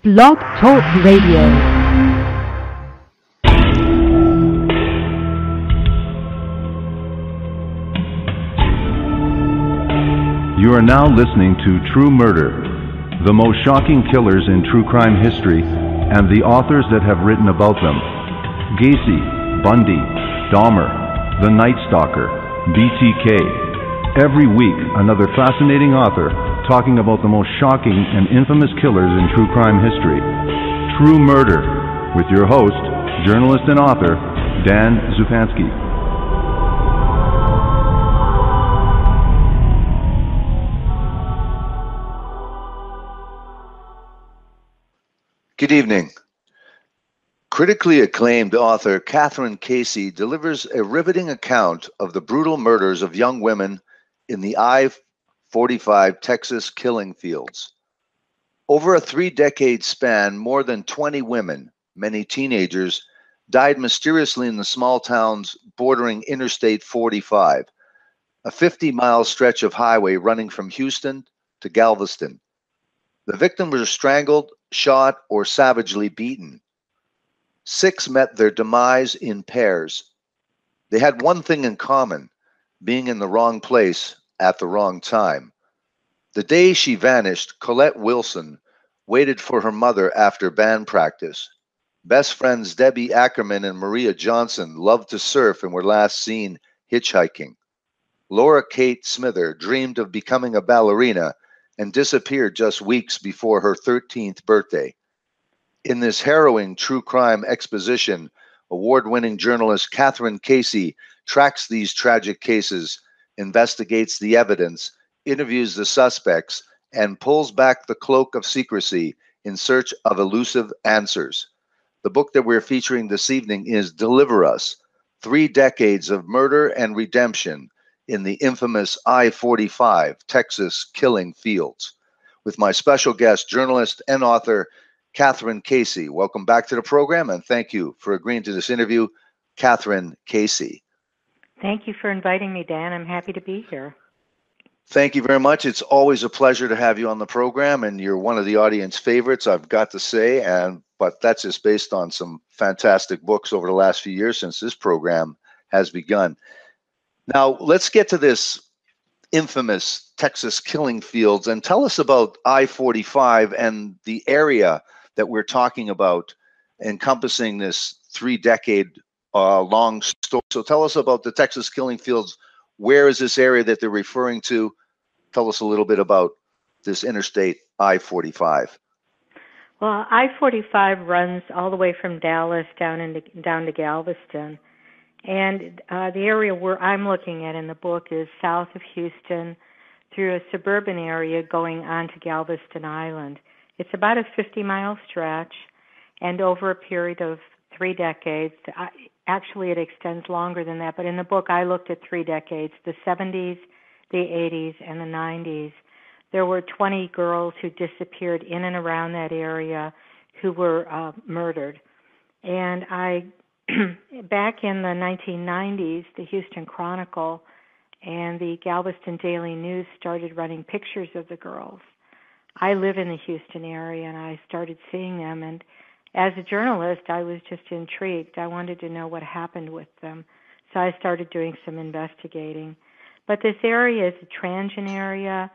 Blog Talk Radio. You are now listening to True Murder, the most shocking killers in true crime history, and the authors that have written about them. Gacy, Bundy, Dahmer, The Night Stalker, BTK. Every week, another fascinating author talking about the most shocking and infamous killers in true crime history. True Murder, with your host, journalist and author, Dan Zupansky. Good evening. Critically acclaimed author Kathryn Casey delivers a riveting account of the brutal murders of young women in the I-45 Texas killing fields. Over a 3-decade span, more than 20 women, many teenagers, died mysteriously in the small towns bordering Interstate 45, a 50-mile stretch of highway running from Houston to Galveston. The victims were strangled, shot, or savagely beaten. 6 met their demise in pairs. They had one thing in common, being in the wrong place at the wrong time. The day she vanished, Colette Wilson waited for her mother after band practice. Best friends Debbie Ackerman and Maria Johnson loved to surf and were last seen hitchhiking. Laura Kate Smither dreamed of becoming a ballerina and disappeared just weeks before her 13th birthday. In this harrowing true crime exposition, award-winning journalist Kathryn Casey tracks these tragic cases, investigates the evidence, interviews the suspects, and pulls back the cloak of secrecy in search of elusive answers. The book that we're featuring this evening is Deliver Us, 3 Decades of Murder and Redemption in the infamous I-45 Texas killing fields, with my special guest, journalist and author, Kathryn Casey. Welcome back to the program, and thank you for agreeing to this interview, Kathryn Casey. Thank you for inviting me, Dan. I'm happy to be here. Thank you very much. It's always a pleasure to have you on the program, and you're one of the audience favorites, I've got to say, but that's just based on some fantastic books over the last few years since this program has begun. Now, let's get to this infamous Texas killing fields and tell us about I-45 and the area that we're talking about encompassing this 3-decade long story. So tell us about the Texas killing fields. Where is this area that they're referring to? Tell us a little bit about this Interstate I-45. Well, I-45 runs all the way from Dallas down to Galveston. And the area where I'm looking at in the book is south of Houston through a suburban area going on to Galveston Island. It's about a 50-mile stretch, and over a period of 3 decades, actually it extends longer than that, but in the book I looked at 3 decades, the 70s, the 80s, and the 90s. There were 20 girls who disappeared in and around that area who were murdered. And back in the 1990s, the Houston Chronicle and the Galveston Daily News started running pictures of the girls. I live in the Houston area, and I started seeing them, and as a journalist, I was just intrigued. I wanted to know what happened with them, so I started doing some investigating. But this area is a transient area.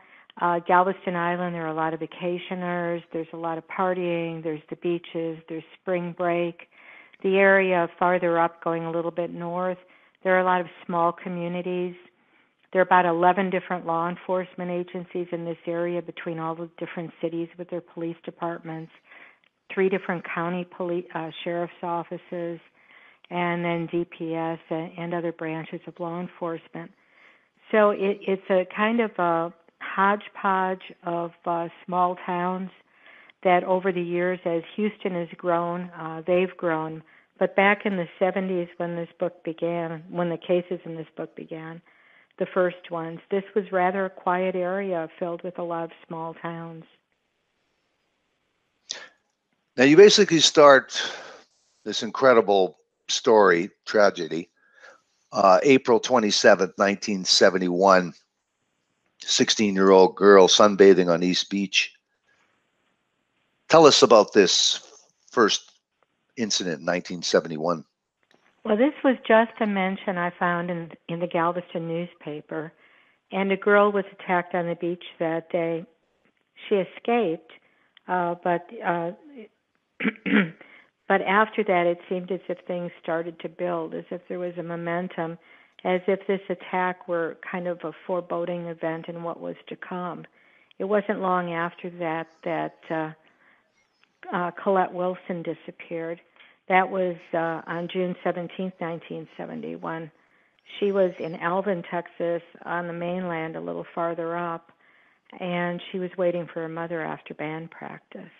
Galveston Island, there are a lot of vacationers, there's a lot of partying, there's the beaches, there's spring break. The area farther up, going a little bit north, there are a lot of small communities. There are about 11 different law enforcement agencies in this area between all the different cities with their police departments, 3 different county sheriff's offices, and then DPS and other branches of law enforcement. So it's a kind of a hodgepodge of small towns that over the years, as Houston has grown, they've grown. But back in the 70s when this book began, when the cases in this book began, the first ones, this was rather a quiet area filled with a lot of small towns. Now, you basically start this incredible story, tragedy, April 27th, 1971, 16-year-old girl sunbathing on East Beach. Tell us about this first incident in 1971. Well, this was just a mention I found in the Galveston newspaper, and a girl was attacked on the beach that day. She escaped, but but after that, it seemed as if things started to build, as if there was a momentum, as if this attack were kind of a foreboding event in what was to come. It wasn't long after that Colette Wilson disappeared. That was on June 17th, 1971. She was in Alvin, Texas, on the mainland a little farther up, and she was waiting for her mother after band practice.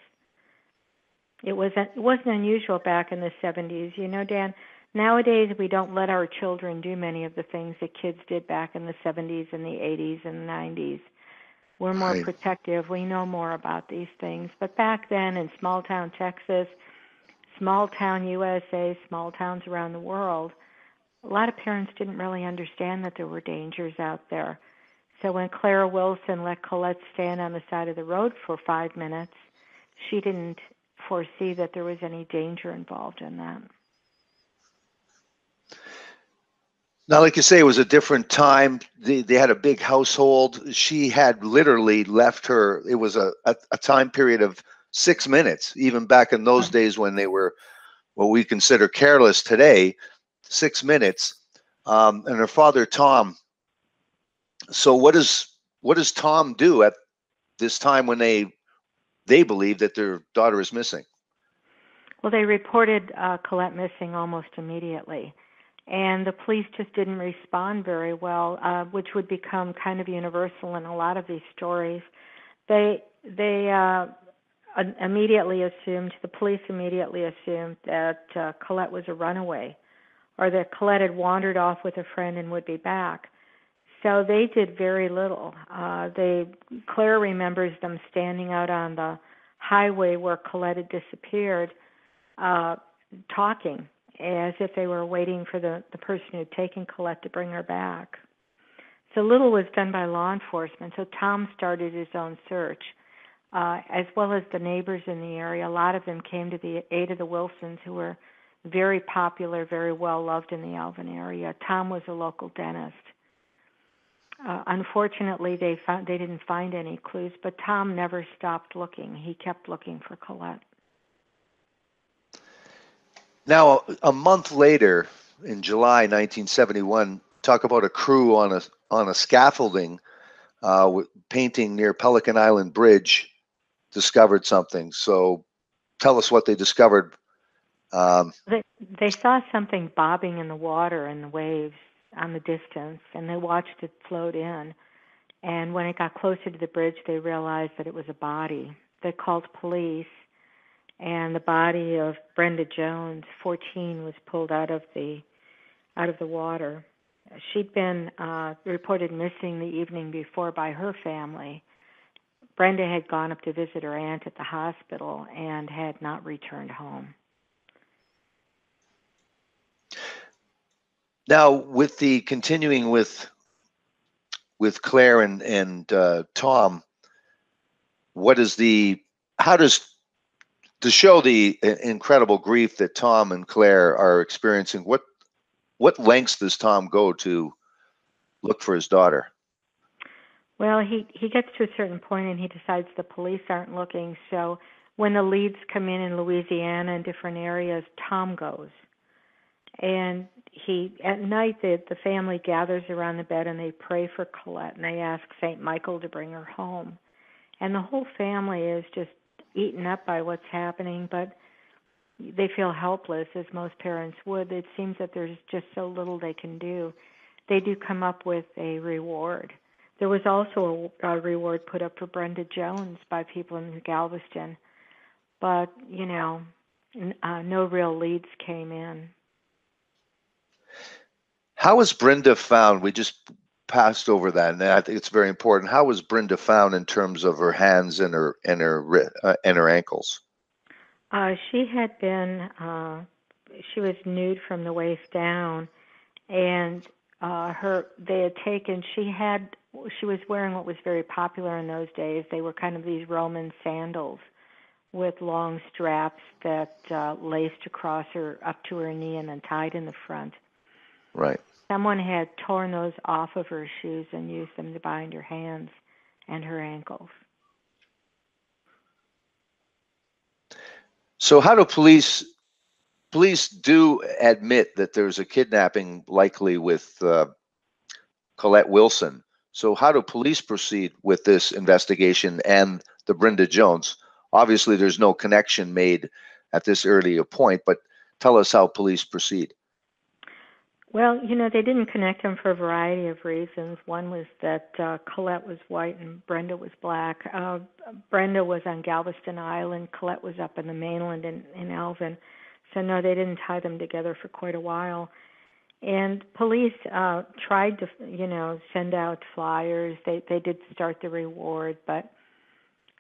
It wasn't unusual back in the 70s. You know, Dan, nowadays we don't let our children do many of the things that kids did back in the 70s and the 80s and the 90s. We're more protective. We know more about these things. But back then in small-town Texas, small-town USA, small towns around the world, a lot of parents didn't really understand that there were dangers out there. So when Clara Wilson let Colette stand on the side of the road for 5 minutes, she didn't foresee that there was any danger involved in that. Now, like you say, it was a different time. They had a big household. She had literally left her. It was a time period of 6 minutes, even back in those days when they were what we consider careless today, 6 minutes. And her father, Tom. So what does Tom do at this time when they believe that their daughter is missing? Well, they reported Colette missing almost immediately. And the police just didn't respond very well, which would become kind of universal in a lot of these stories. The police immediately assumed that Colette was a runaway, or that Colette had wandered off with a friend and would be back. So they did very little. Claire remembers them standing out on the highway where Colette had disappeared, talking, as if they were waiting for the person who had taken Colette to bring her back. So little was done by law enforcement, so Tom started his own search, as well as the neighbors in the area. A lot of them came to the aid of the Wilsons, who were very popular, very well-loved in the Alvin area. Tom was a local dentist. Unfortunately, they didn't find any clues, but Tom never stopped looking. He kept looking for Colette. Now, a month later, in July 1971, talk about a crew on a scaffolding painting near Pelican Island Bridge discovered something. So tell us what they discovered. They saw something bobbing in the water in the waves on the distance, and they watched it float in. And when it got closer to the bridge, they realized that it was a body. They called police, and the body of Brenda Jones, 14, was pulled out of the water. She'd been reported missing the evening before by her family. Brenda had gone up to visit her aunt at the hospital and had not returned home. Now, with the continuing with Claire and Tom, to show the incredible grief that Tom and Claire are experiencing, what lengths does Tom go to look for his daughter? Well, he gets to a certain point and he decides the police aren't looking. So when the leads come in Louisiana and different areas, Tom goes. And at night, the family gathers around the bed and they pray for Colette and they ask St. Michael to bring her home. And the whole family is just eaten up by what's happening, but they feel helpless, as most parents would. It seems that there's just so little they can do. They do come up with a reward. There was also a reward put up for Brenda Jones by people in Galveston, but, no real leads came in. How was Brenda found? We just passed over that, and I think it's very important. How was Brenda found in terms of her hands and her ankles? She had been. She was nude from the waist down, and they had taken. She was wearing what was very popular in those days. They were kind of these Roman sandals with long straps that laced across her up to her knee and then tied in the front. Right. Someone had torn those off of her shoes and used them to bind her hands and her ankles. So how do police do admit that there's a kidnapping likely with Colette Wilson? So how do police proceed with this investigation and the Brenda Jones? Obviously, there's no connection made at this earlier point, but tell us how police proceed. Well, they didn't connect them for a variety of reasons. One was that Colette was white and Brenda was black. Brenda was on Galveston Island. Colette was up in the mainland in Alvin. So, no, they didn't tie them together for quite a while. And police tried to, send out flyers. They did start the reward, but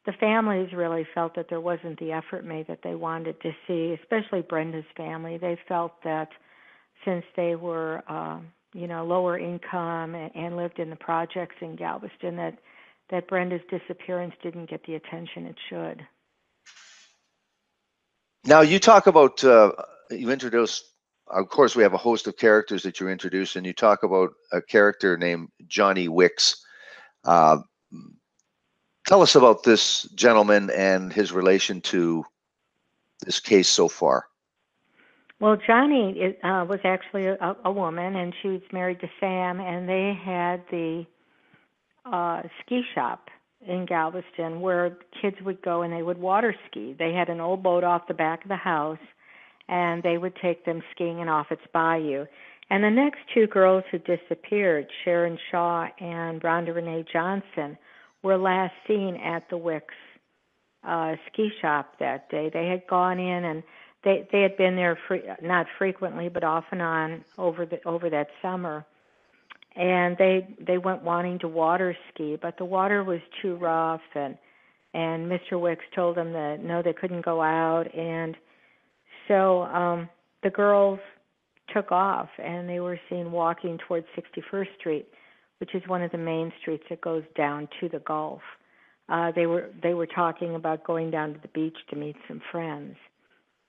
the families really felt that there wasn't the effort made that they wanted to see, especially Brenda's family. They felt that since they were, lower income and lived in the projects in Galveston, that Brenda's disappearance didn't get the attention it should. Now, you talk about, you introduced, of course, we have a host of characters that you introduced, and you talk about a character named Johnny Wicks. Tell us about this gentleman and his relation to this case so far. Well, Johnny was actually a woman, and she was married to Sam, and they had the ski shop in Galveston where kids would go and they would water ski. They had an old boat off the back of the house, and they would take them skiing and off its bayou. And the next two girls who disappeared, Sharon Shaw and Rhonda Renee Johnson, were last seen at the Wicks ski shop that day. They had gone in and they had been there not frequently, but off and on over that summer. And they went wanting to water ski, but the water was too rough, and Mr. Wicks told them that no, they couldn't go out. And so the girls took off, and they were seen walking towards 61st Street, which is one of the main streets that goes down to the Gulf. They were talking about going down to the beach to meet some friends,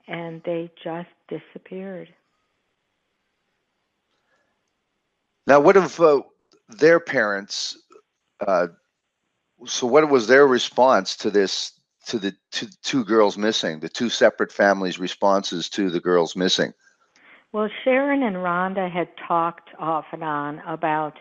and they just disappeared. Now, what of their parents? So what was their response to this, to the two girls missing, the two separate families' responses to the girls missing? Well, Sharon and Rhonda had talked off and on about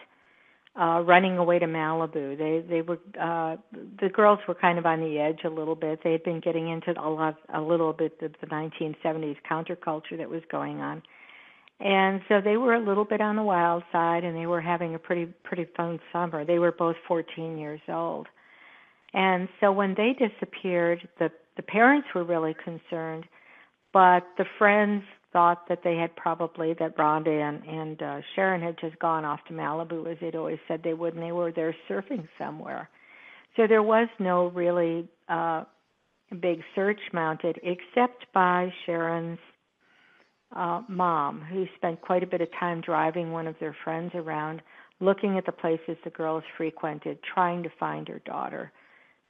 running away to Malibu. They were the girls were kind of on the edge a little bit. They had been getting into a little bit of the 1970s counterculture that was going on, and so they were a little bit on the wild side, and they were having a pretty fun summer. They were both 14 years old, and so when they disappeared, the parents were really concerned, but the friends thought that they had that Rhonda and Sharon had just gone off to Malibu, as they'd always said they would, and they were there surfing somewhere. So there was no really big search mounted, except by Sharon's mom, who spent quite a bit of time driving one of their friends around, looking at the places the girls frequented, trying to find her daughter.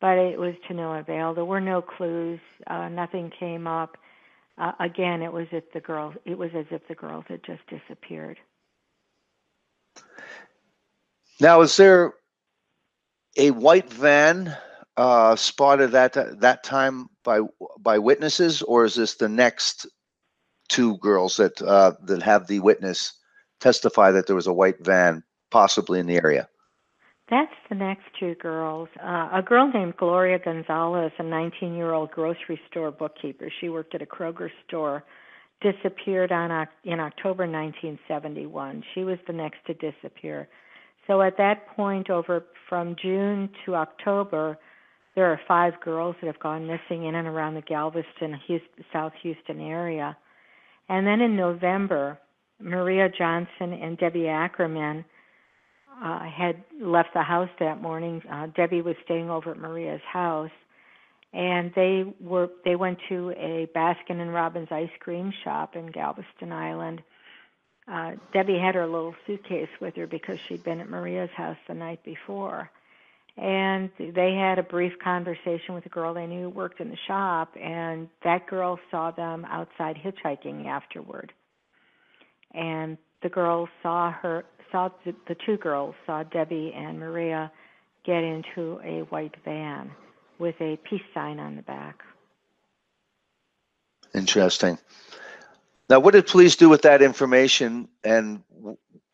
But it was to no avail. There were no clues. Nothing came up. Again, it was as if the girls had just disappeared. Now, is there a white van spotted at that time by witnesses, or is this the next two girls that have the witness testify that there was a white van possibly in the area? That's the next two girls. A girl named Gloria Gonzalez, a 19-year-old grocery store bookkeeper. She worked at a Kroger store, disappeared in October 1971. She was the next to disappear. So at that point, from June to October, there are 5 girls that have gone missing in and around the Galveston, South Houston area. And then in November, Maria Johnson and Debbie Ackerman had left the house that morning. Debbie was staying over at Maria's house, and they went to a Baskin and Robbins ice cream shop in Galveston Island. Debbie had her little suitcase with her because she'd been at Maria's house the night before. And they had a brief conversation with a girl they knew who worked in the shop, and that girl saw them outside hitchhiking afterward. And the girls the two girls saw Debbie and Maria get into a white van with a peace sign on the back. Interesting. Now, what did police do with that information? And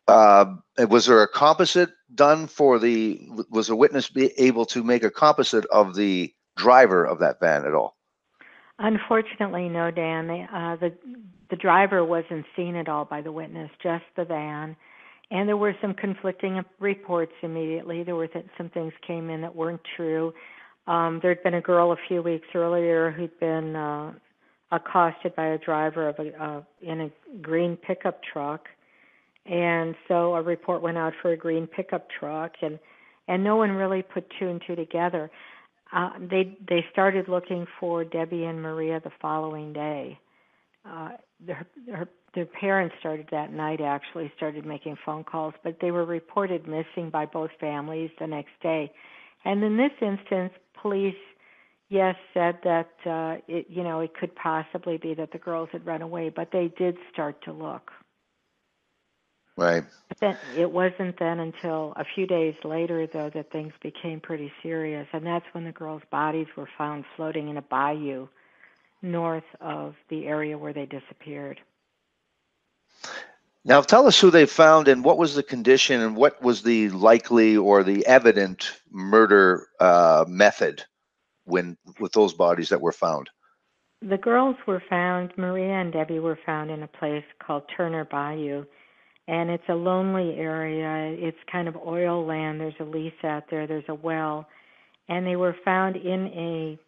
was there a composite done was a witness able to make a composite of the driver of that van at all? Unfortunately, no, Dan. The driver wasn't seen at all by the witness, just the van. And there were some conflicting reports immediately. There were some things came in that weren't true. There'd been a girl a few weeks earlier who'd been accosted by a driver in a green pickup truck. And so a report went out for a green pickup truck, and no one really put two and two together. They started looking for Debbie and Maria the following day. Their parents started that night, started making phone calls, but they were reported missing by both families the next day. And in this instance, police, yes, said that it could possibly be that the girls had run away, but they did start to look. Right. But then it wasn't then until a few days later, though, that things became pretty serious, and that's when the girls' bodies were found floating in a bayou north of the area where they disappeared. Now, tell us who they found and what was the condition and what was the likely or the evident murder method with those bodies that were found. The girls were found, Maria and Debbie were found in a place called Turner Bayou, and it's a lonely area. It's kind of oil land. There's a lease out there. There's a well, and they were found in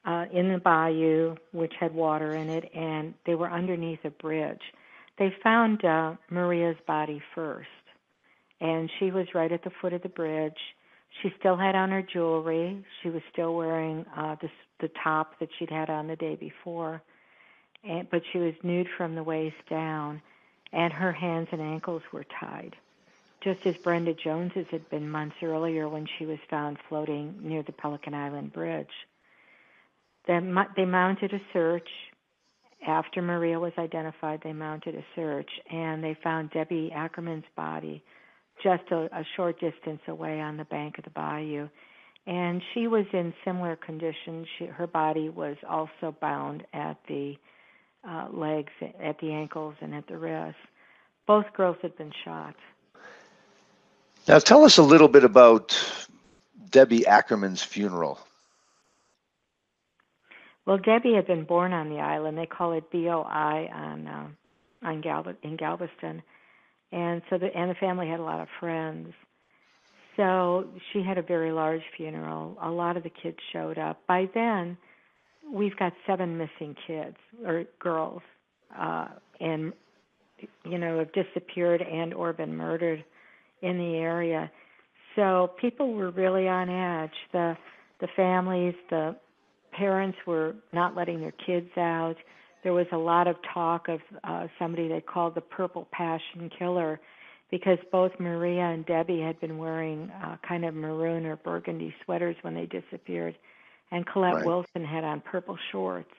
the bayou, which had water in it, and they were underneath a bridge. They found Maria's body first, and she was right at the foot of the bridge. She still had on her jewelry. She was still wearing the top that she'd had on the day before, but she was nude from the waist down, and her hands and ankles were tied, just as Brenda Jones's had been months earlier when she was found floating near the Pelican Island Bridge. Then they mounted a search. After Maria was identified, they mounted a search, and they found Debbie Ackerman's body just a short distance away on the bank of the bayou. And she was in similar conditions. Her body was also bound at the legs, at the ankles, and at the wrists. Both girls had been shot. Now, tell us a little bit about Debbie Ackerman's funeral. Well, Debbie had been born on the island. They call it BOI in Galveston. And so the family had a lot of friends. So she had a very large funeral. A lot of the kids showed up. By then, we've got 7 missing kids or girls, and have disappeared and or been murdered in the area. So people were really on edge. The families, the parents were not letting their kids out. There was a lot of talk of somebody they called the Purple Passion Killer, because both Maria and Debbie had been wearing kind of maroon or burgundy sweaters when they disappeared, and Colette Wilson had on purple shorts.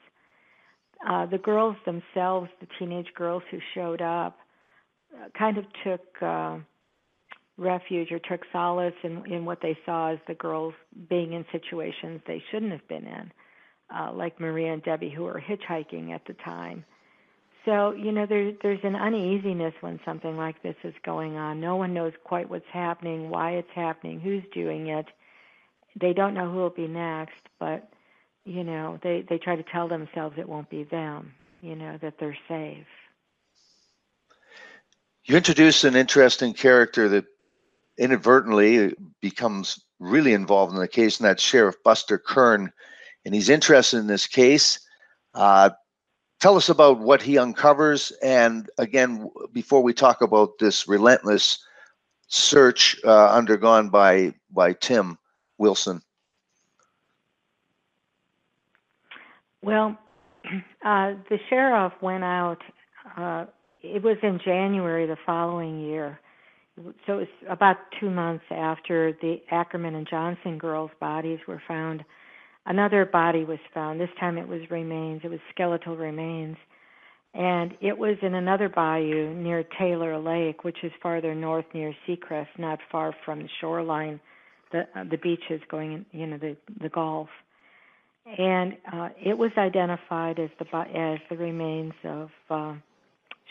The girls themselves, the teenage girls who showed up, kind of took refuge or took solace in what they saw as the girls being in situations they shouldn't have been in, like Maria and Debbie, who were hitchhiking at the time. So, there's an uneasiness when something like this is going on. No one knows quite what's happening, why it's happening, who's doing it. They don't know who will be next, but, they try to tell themselves it won't be them, that they're safe. You introduced an interesting character that inadvertently becomes really involved in the case, and that's Sheriff Buster Kern, and he's interested in this case. Tell us about what he uncovers, and again, before we talk about this relentless search undergone by Tim Wilson. Well, the sheriff went out, it was in January the following year. so it was about 2 months after the Ackerman and Johnson girls' bodies were found. Another body was found. This time it was remains. It was skeletal remains. And it was in another bayou near Taylor Lake, which is farther north near Seacrest, not far from the shoreline, the beaches going in, the Gulf. And it was identified as the remains of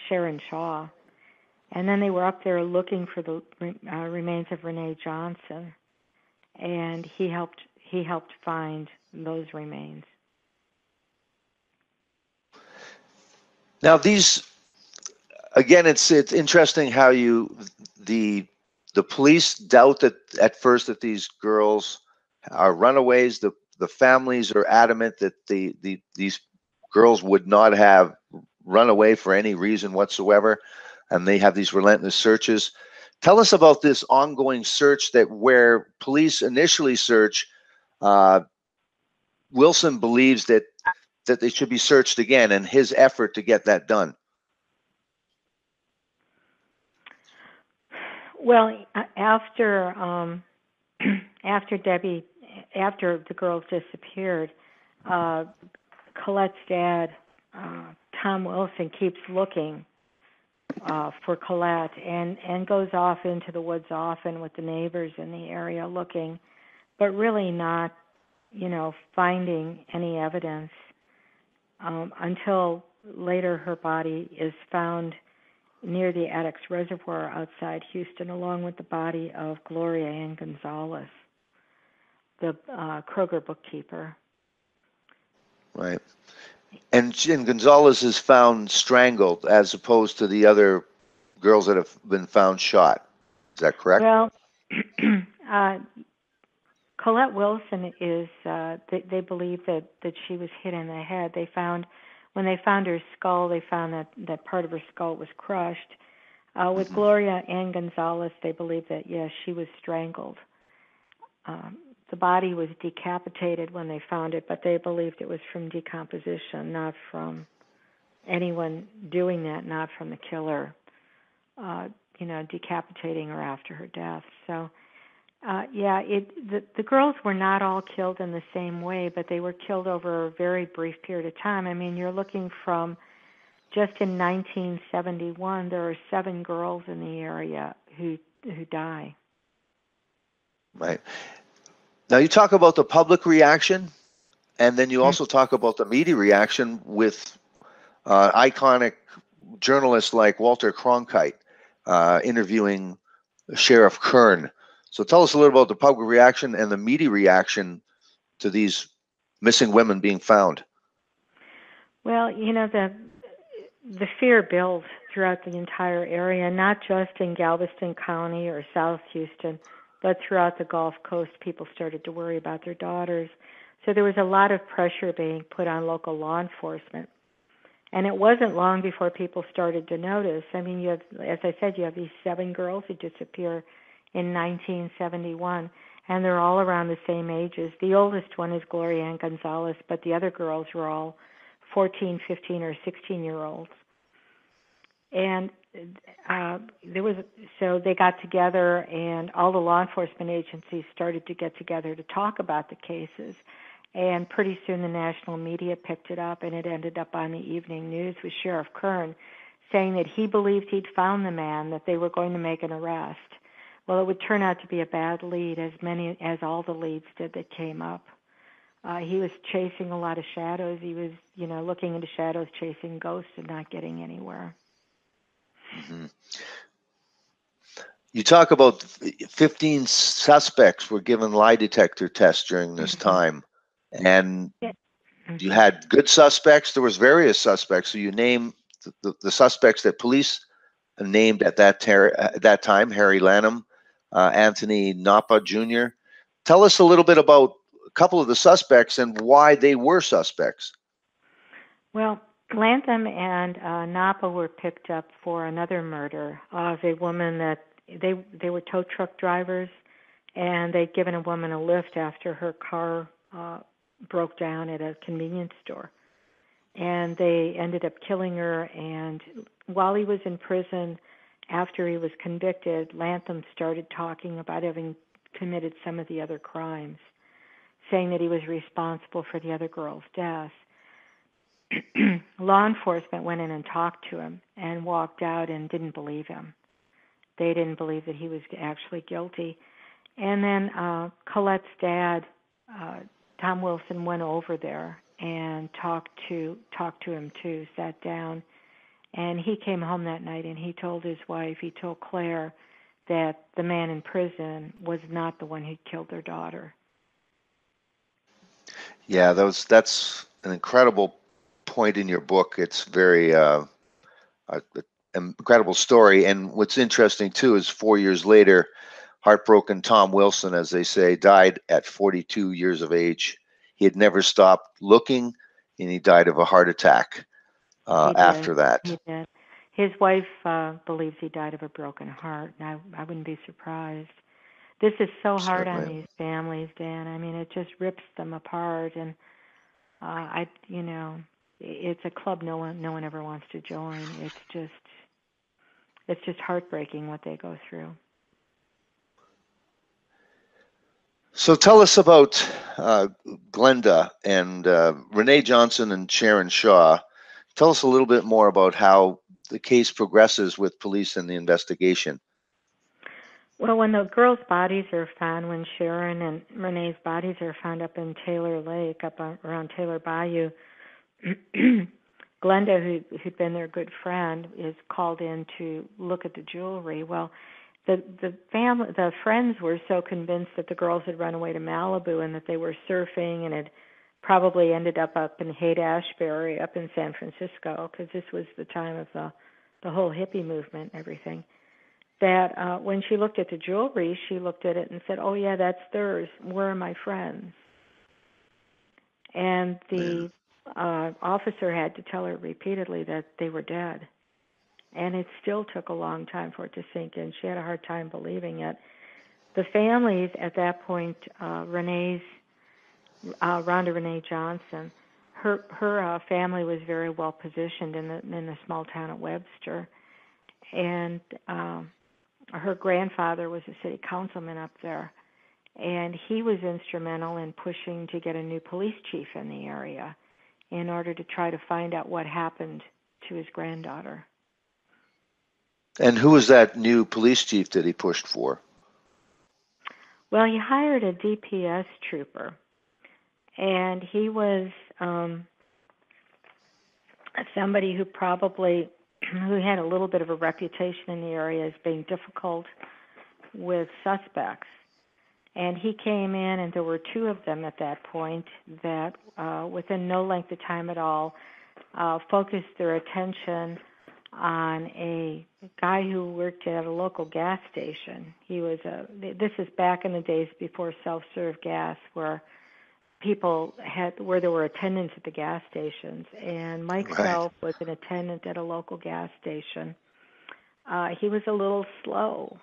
Sharon Shaw. And then they were up there looking for the remains of Renee Johnson, and he helped find those remains. Now, these, again, it's interesting how the police doubt that at first that these girls are runaways. The families are adamant that these girls would not have run away for any reason whatsoever, and they have these relentless searches. Tell us about this ongoing search where police initially search. Wilson believes that they should be searched again, and his effort to get that done. Well, after the girls disappeared, Colette's dad, Tom Wilson, keeps looking for Colette and goes off into the woods often with the neighbors in the area looking, but really not, finding any evidence until later her body is found near the Addicks Reservoir outside Houston, along with the body of Gloria Gonzalez, the Kroger bookkeeper. Right. And Gonzalez is found strangled as opposed to the other girls that have been found shot. Is that correct? Well, Colette Wilson is, they believe that she was hit in the head. When they found her skull, they found that part of her skull was crushed. With Gloria Gonzalez, they believe that, yes, she was strangled. The body was decapitated when they found it, but they believed it was from decomposition, not from anyone doing that, not from the killer, decapitating her after her death. So, the girls were not all killed in the same way, but they were killed over a very brief period of time. I mean, you're looking from just in 1971, there are 7 girls in the area who die. Right. Now, you talk about the public reaction, and then you also talk about the media reaction with iconic journalists like Walter Cronkite interviewing Sheriff Kern. So tell us a little about the public reaction and the media reaction to these missing women being found. Well, the fear built throughout the entire area, not just in Galveston County or South Houston, but throughout the Gulf Coast. People started to worry about their daughters. So there was a lot of pressure being put on local law enforcement. And it wasn't long before people started to notice. I mean, as I said, you have these 7 girls who disappear in 1971, and they're all around the same ages. The oldest one is Gloria Gonzalez, but the other girls were all 14, 15, or 16-year-olds. And so they got together, and all the law enforcement agencies started to get together to talk about the cases. And pretty soon the national media picked it up, and it ended up on the evening news with Sheriff Kern saying that he believed he'd found the man, that they were going to make an arrest. Well, it would turn out to be a bad lead, as all the leads did that came up. He was chasing a lot of shadows. He was, looking into shadows, chasing ghosts, and not getting anywhere. Mm-hmm. You talk about 15 suspects were given lie detector tests during this time, and you had good suspects. There was various suspects. So you name the suspects that police named at that time: Harry Lanham, Anthony Napa Jr. Tell us a little bit about a couple of the suspects and why they were suspects. Well, Lanham and Napa were picked up for another murder of a woman that they were tow truck drivers, and they'd given a woman a lift after her car broke down at a convenience store. And they ended up killing her, and while he was in prison after he was convicted, Latham started talking about having committed some of the other crimes, saying that he was responsible for the other girl's death. Law enforcement went in and talked to him and walked out and didn't believe him. They didn't believe that he was actually guilty. And then Colette's dad, Tom Wilson, went over there and talked to him too, sat down. And he came home that night and he told his wife, he told Claire, that the man in prison was not the one who killed their daughter. Yeah, that's an incredible point in your book. It's very incredible story. And what's interesting too is 4 years later, heartbroken Tom Wilson, as they say, died at 42 years of age. He had never stopped looking, and he died of a heart attack after that. He did. His wife believes he died of a broken heart, and I wouldn't be surprised. This is so hard on these families, Dan. I mean, it just rips them apart, and it's a club no one ever wants to join. It's just heartbreaking what they go through. So tell us about Glenda and Renee Johnson and Sharon Shaw. Tell us a little bit more about how the case progresses with police and the investigation. Well, when the girls' bodies are found, when Sharon and Renee's bodies are found up in Taylor Lake, up around Taylor Bayou, Glenda, who'd been their good friend, is called in to look at the jewelry. Well, the friends were so convinced that the girls had run away to Malibu and that they were surfing and had probably ended up in Haight-Ashbury, up in San Francisco, because this was the time of the whole hippie movement and everything, that when she looked at the jewelry, she looked at it and said, "Oh, yeah, that's theirs. Where are my friends?" And the officer had to tell her repeatedly that they were dead. And it still took a long time for it to sink in. She had a hard time believing it. The families at that point, Rhonda Renee Johnson, her family was very well positioned in the small town of Webster, and her grandfather was a city councilman up there, and he was instrumental in pushing to get a new police chief in the area in order to try to find out what happened to his granddaughter. And who was that new police chief that he pushed for? Well, he hired a DPS trooper, and he was somebody who had a little bit of a reputation in the area as being difficult with suspects. And he came in, and there were two of them at that point that, within no length of time at all, focused their attention on a guy who worked at a local gas station. This is back in the days before self-serve gas, where there were attendants at the gas stations, and Mike Self was an attendant at a local gas station. He was a little slow,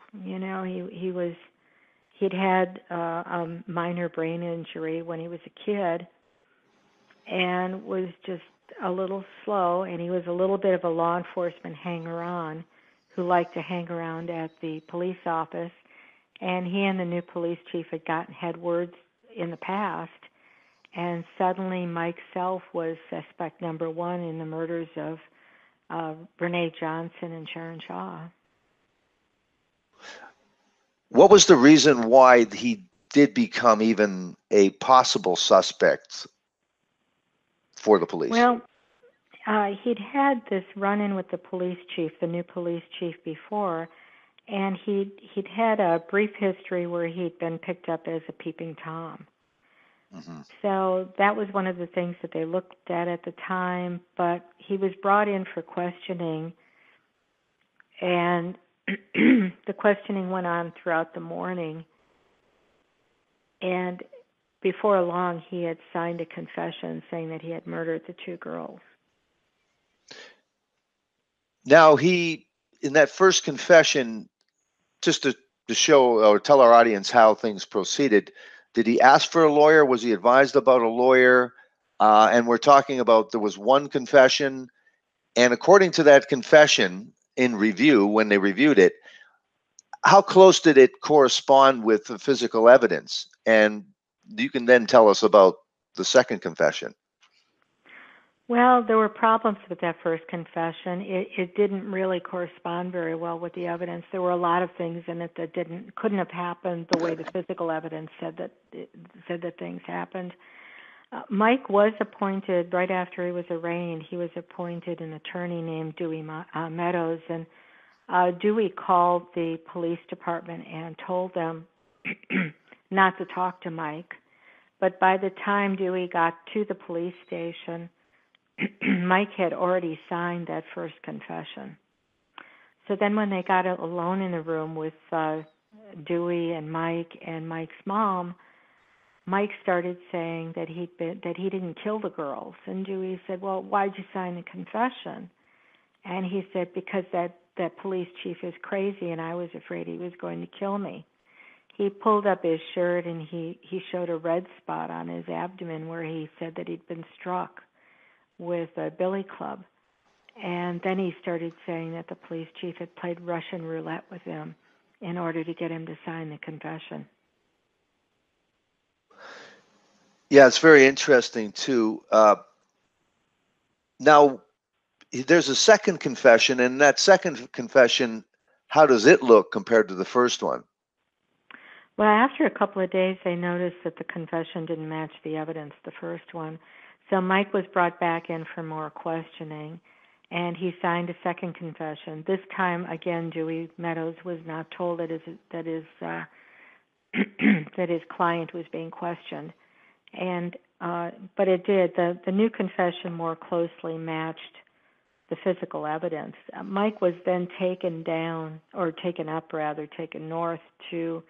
he'd had a minor brain injury when he was a kid, and was just a little slow, and he was a little bit of a law enforcement hanger-on who liked to hang around at the police office, and he and the new police chief had words in the past, and suddenly Mike Self was suspect number one in the murders of Renee Johnson and Sharon Shaw. What was the reason why he did become even a possible suspect for the police? Well, he'd had this run-in with the police chief, the new police chief, before, and he'd had a brief history where he'd been picked up as a peeping Tom. Mm-hmm. So that was one of the things that they looked at the time, but he was brought in for questioning, and the questioning went on throughout the morning, and before long he had signed a confession saying that he had murdered the two girls. Now, in that first confession, just to show or tell our audience how things proceeded, did he ask for a lawyer? Was he advised about a lawyer? And we're talking about there was one confession, and according to that confession, in review, when they reviewed it, how close did it correspond with the physical evidence? And you can then tell us about the second confession. Well, there were problems with that first confession. It didn't really correspond very well with the evidence. There were a lot of things in it that couldn't have happened the way the physical evidence said that things happened. Mike was appointed right after he was arraigned. He was appointed an attorney named Dewey Meadows, and Dewey called the police department and told them not to talk to Mike. But by the time Dewey got to the police station, Mike had already signed that first confession. So then when they got alone in the room with Dewey and Mike's mom, Mike started saying that he didn't kill the girls. And Dewey said, "Well, why'd you sign the confession?" And he said, "Because that police chief is crazy and I was afraid he was going to kill me." He pulled up his shirt and he showed a red spot on his abdomen where he said that he'd been struck with a billy club. And then he started saying that the police chief had played Russian roulette with him in order to get him to sign the confession. Yeah, it's very interesting too. Now, there's a second confession, and that second confession, how does it look compared to the first one? Well, after a couple of days, they noticed that the confession didn't match the evidence, the first one. So Mike was brought back in for more questioning, and he signed a second confession. This time, again, Dewey Meadows was not told that his client was being questioned, but it did. The new confession more closely matched the physical evidence. Mike was then taken north to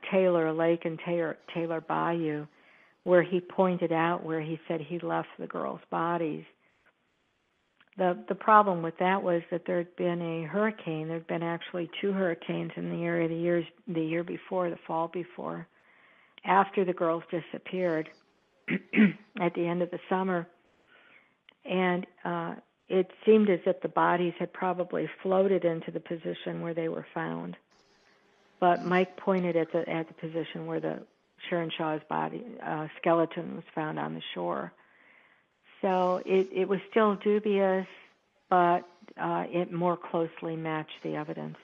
Taylor Lake and Taylor Bayou, where he pointed out where he said he left the girls' bodies. The problem with that was that there had been a hurricane. There had been actually 2 hurricanes in the area the year before, the fall before, after the girls disappeared at the end of the summer. And it seemed as if the bodies had probably floated into the position where they were found. But Mike pointed at the position where the Sharon Shaw's body skeleton was found on the shore. So it was still dubious, but it more closely matched the evidence.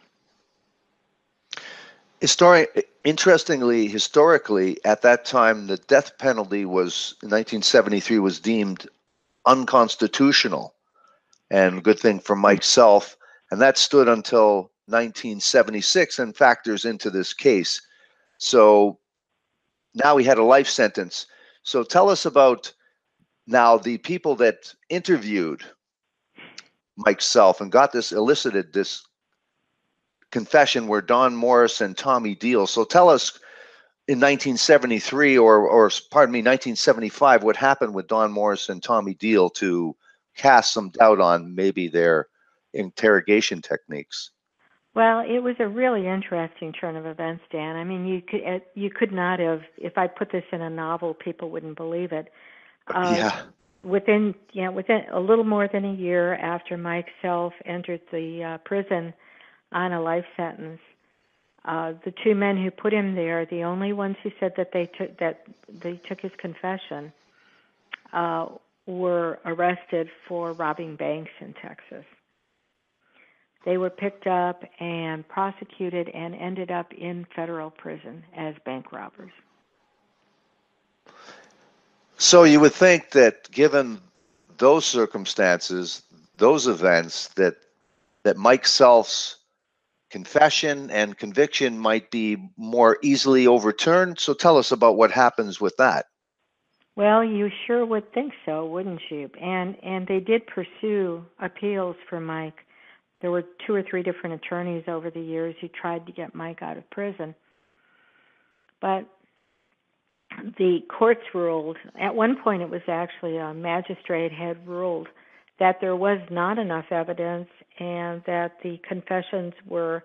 Interestingly, historically, at that time, the death penalty was, in 1973, was deemed unconstitutional. And good thing for Mike's self. And that stood until 1976 and factors into this case. So now he had a life sentence. So tell us about now the people that interviewed Mike's self and elicited this confession were Don Morris and Tommy Deal. So tell us in 1973 or 1975, what happened with Don Morris and Tommy Deal to cast some doubt on maybe their interrogation techniques. Well, it was a really interesting turn of events, Dan. I mean, you could not have, if I put this in a novel, people wouldn't believe it. Within a little more than a year after Mike Self entered the prison on a life sentence, the 2 men who put him there, the only ones who said that they took his confession, were arrested for robbing banks in Texas. They were picked up and prosecuted and ended up in federal prison as bank robbers. So you would think that given those circumstances, those events, that Mike Self's confession and conviction might be more easily overturned. So tell us about what happens with that. Well, you sure would think so, wouldn't you? And they did pursue appeals for Mike. There were 2 or 3 different attorneys over the years who tried to get Mike out of prison. But the courts ruled, at one point it was actually a magistrate had ruled that there was not enough evidence and that the confessions were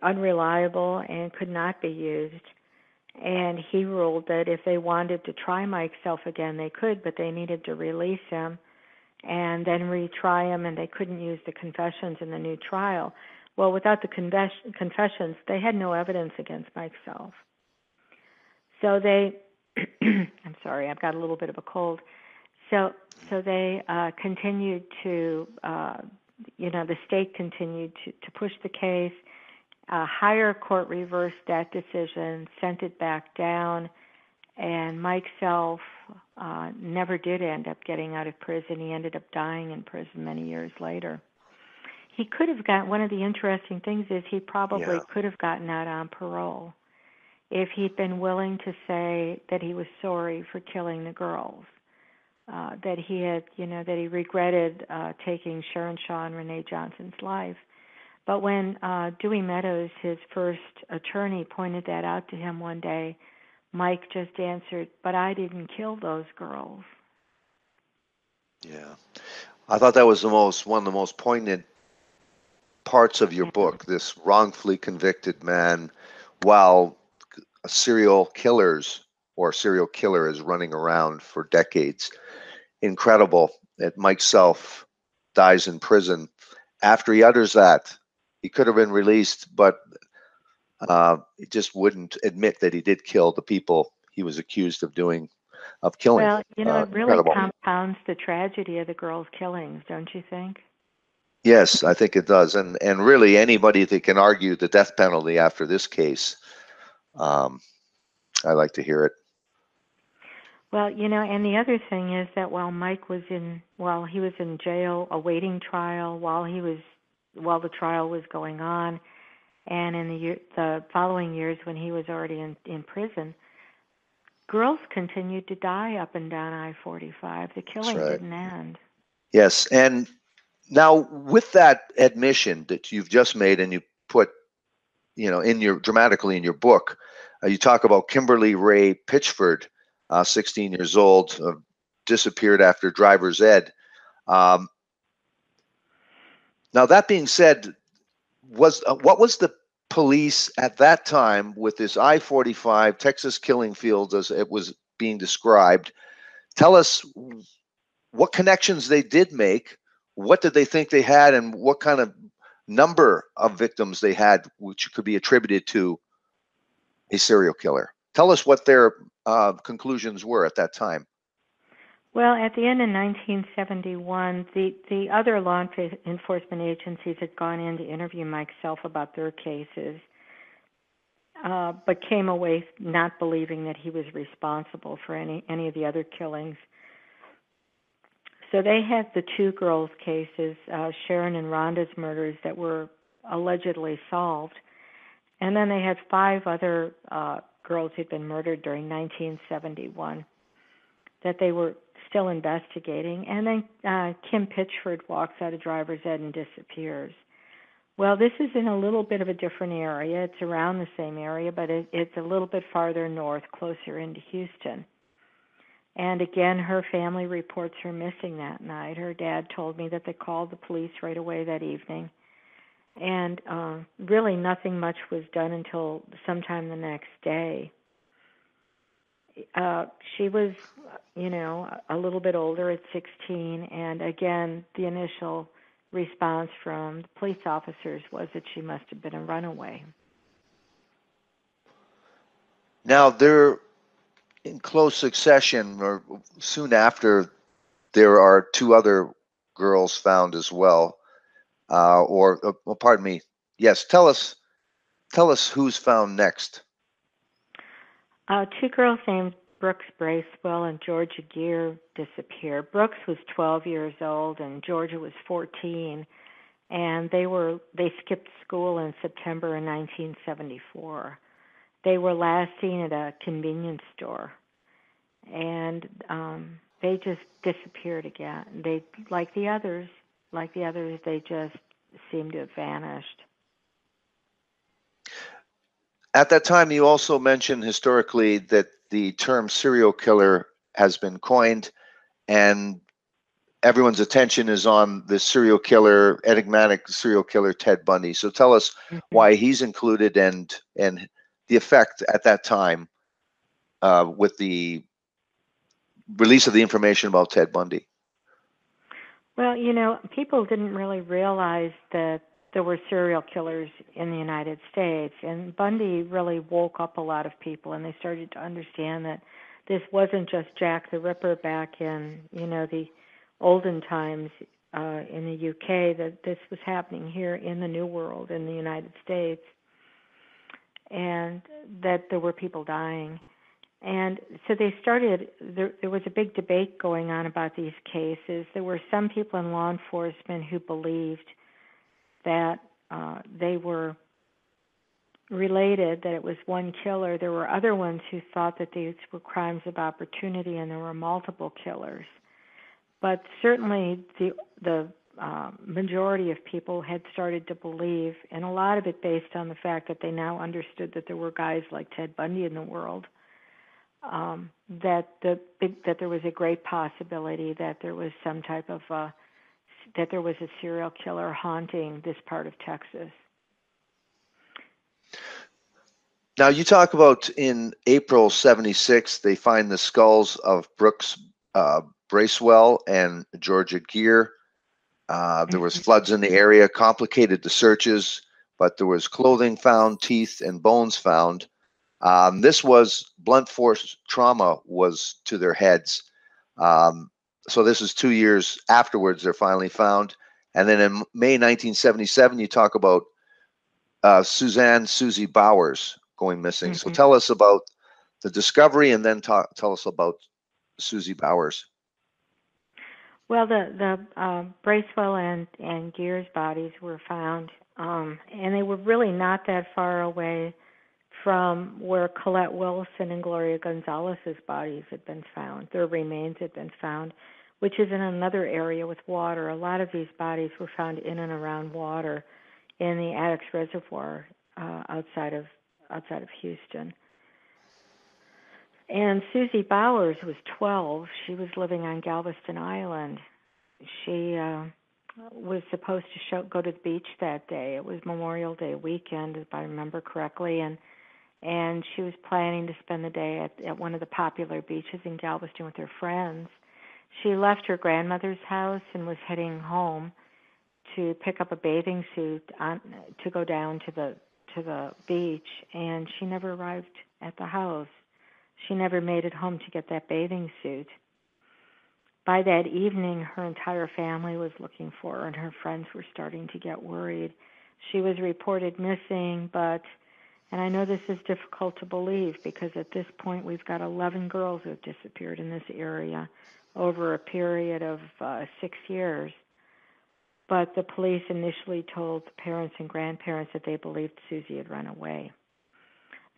unreliable and could not be used. And he ruled that if they wanted to try Mike Self again, they could, but they needed to release him and then retry him, and they couldn't use the confessions in the new trial. Well, without the confessions, they had no evidence against Mike Self. So they, I'm sorry, I've got a little bit of a cold. So they continued to, the state continued to push the case. Higher court reversed that decision, sent it back down, and Mike Self never did end up getting out of prison. He ended up dying in prison many years later. He could have gotten, one of the interesting things is he probably could have gotten out on parole if he'd been willing to say that he was sorry for killing the girls, that he had, that he regretted taking Sharon Shaw and Renee Johnson's life. But when Dewey Meadows, his first attorney, pointed that out to him one day, Mike just answered, "But I didn't kill those girls." Yeah. I thought that was one of the most poignant parts of your book, this wrongfully convicted man, while serial killer is running around for decades. Incredible that Mike Self dies in prison. After he utters that, he could have been released, but he just wouldn't admit that he did kill the people he was accused of killing. Well, it really compounds the tragedy of the girls' killings, don't you think? Yes, I think it does. And really anybody that can argue the death penalty after this case, I like to hear it. Well, and the other thing is that while he was in jail awaiting trial, while the trial was going on, and in the following years when he was already in prison, girls continued to die up and down I-45. The killing didn't end. Yes, and now with that admission that you've just made, and you put, dramatically in your book, you talk about Kimberly Ray Pitchford, 16 years old, disappeared after driver's ed. Now, that being said, what was the police at that time with this I-45 Texas killing field, as it was being described? Tell us what connections they did make. What did they think they had, and what kind of number of victims they had, which could be attributed to a serial killer? Tell us what their conclusions were at that time. Well, at the end of 1971, the other law enforcement agencies had gone in to interview Mike Self about their cases, but came away not believing that he was responsible for any of the other killings. So they had the two girls' cases, Sharon and Rhonda's murders, that were allegedly solved. And then they had 5 other girls who'd been murdered during 1971 that they were still investigating. And then Kim Pitchford walks out of driver's ed and disappears. Well, this is in a little bit of a different area. It's around the same area, but it's a little bit farther north, closer into Houston. And again, her family reports her missing that night. Her dad told me that they called the police right away that evening. And really nothing much was done until sometime the next day. She was, a little bit older at 16. And again, the initial response from the police officers was that she must have been a runaway. Now, they're in close succession, or soon after, there are 2 other girls found as well. Pardon me. Yes, tell us who's found next. 2 girls named Brooks Bracewell and Georgia Gear disappeared. Brooks was 12 years old and Georgia was 14, and they skipped school in September of 1974. They were last seen at a convenience store, and they just disappeared again. They, like the others, they just seemed to have vanished. At that time, you also mentioned historically that the term serial killer has been coined, and everyone's attention is on the serial killer, enigmatic serial killer Ted Bundy. So tell us why he's included and the effect at that time with the release of the information about Ted Bundy. Well, people didn't really realize that there were serial killers in the United States, and Bundy really woke up a lot of people, and they started to understand that this wasn't just Jack the Ripper back in, the olden times in the UK, that this was happening here in the New World, in the United States, and that there were people dying. And so they started, there was a big debate going on about these cases. There were some people in law enforcement who believed that they were related, that it was one killer. There were other ones who thought that these were crimes of opportunity and there were multiple killers. But certainly the majority of people had started to believe, and a lot of it based on the fact that they now understood that there were guys like Ted Bundy in the world, that there was a great possibility that there was some type of that there was a serial killer haunting this part of Texas. Now, you talk about in April '76, they find the skulls of Brooks Bracewell and Georgia Gear. There was floods in the area, complicated the searches, but there was clothing found, teeth, and bones found. This was blunt force trauma was to their heads. So this is 2 years afterwards they're finally found. And then in May 1977, you talk about Susie Bowers going missing. So tell us about the discovery, and then tell us about Susie Bowers. Well, the Bracewell and Gear's bodies were found, and they were really not that far away from where Colette Wilson and Gloria Gonzalez's bodies had been found. Their remains had been found, which is in another area with water. A lot of these bodies were found in and around water in the Addicks Reservoir outside of Houston. And Susie Bowers was 12. She was living on Galveston Island. She was supposed to go to the beach that day. It was Memorial Day weekend, if I remember correctly, and she was planning to spend the day at one of the popular beaches in Galveston with her friends. She left her grandmother's house and was heading home to pick up a bathing suit to go down to the beach, and she never arrived at the house. She never made it home to get that bathing suit. By that evening, her entire family was looking for her, and her friends were starting to get worried. She was reported missing, and I know this is difficult to believe because at this point we've got 11 girls who have disappeared in this area over a period of 6 years. But the police initially told the parents and grandparents that they believed Susie had run away.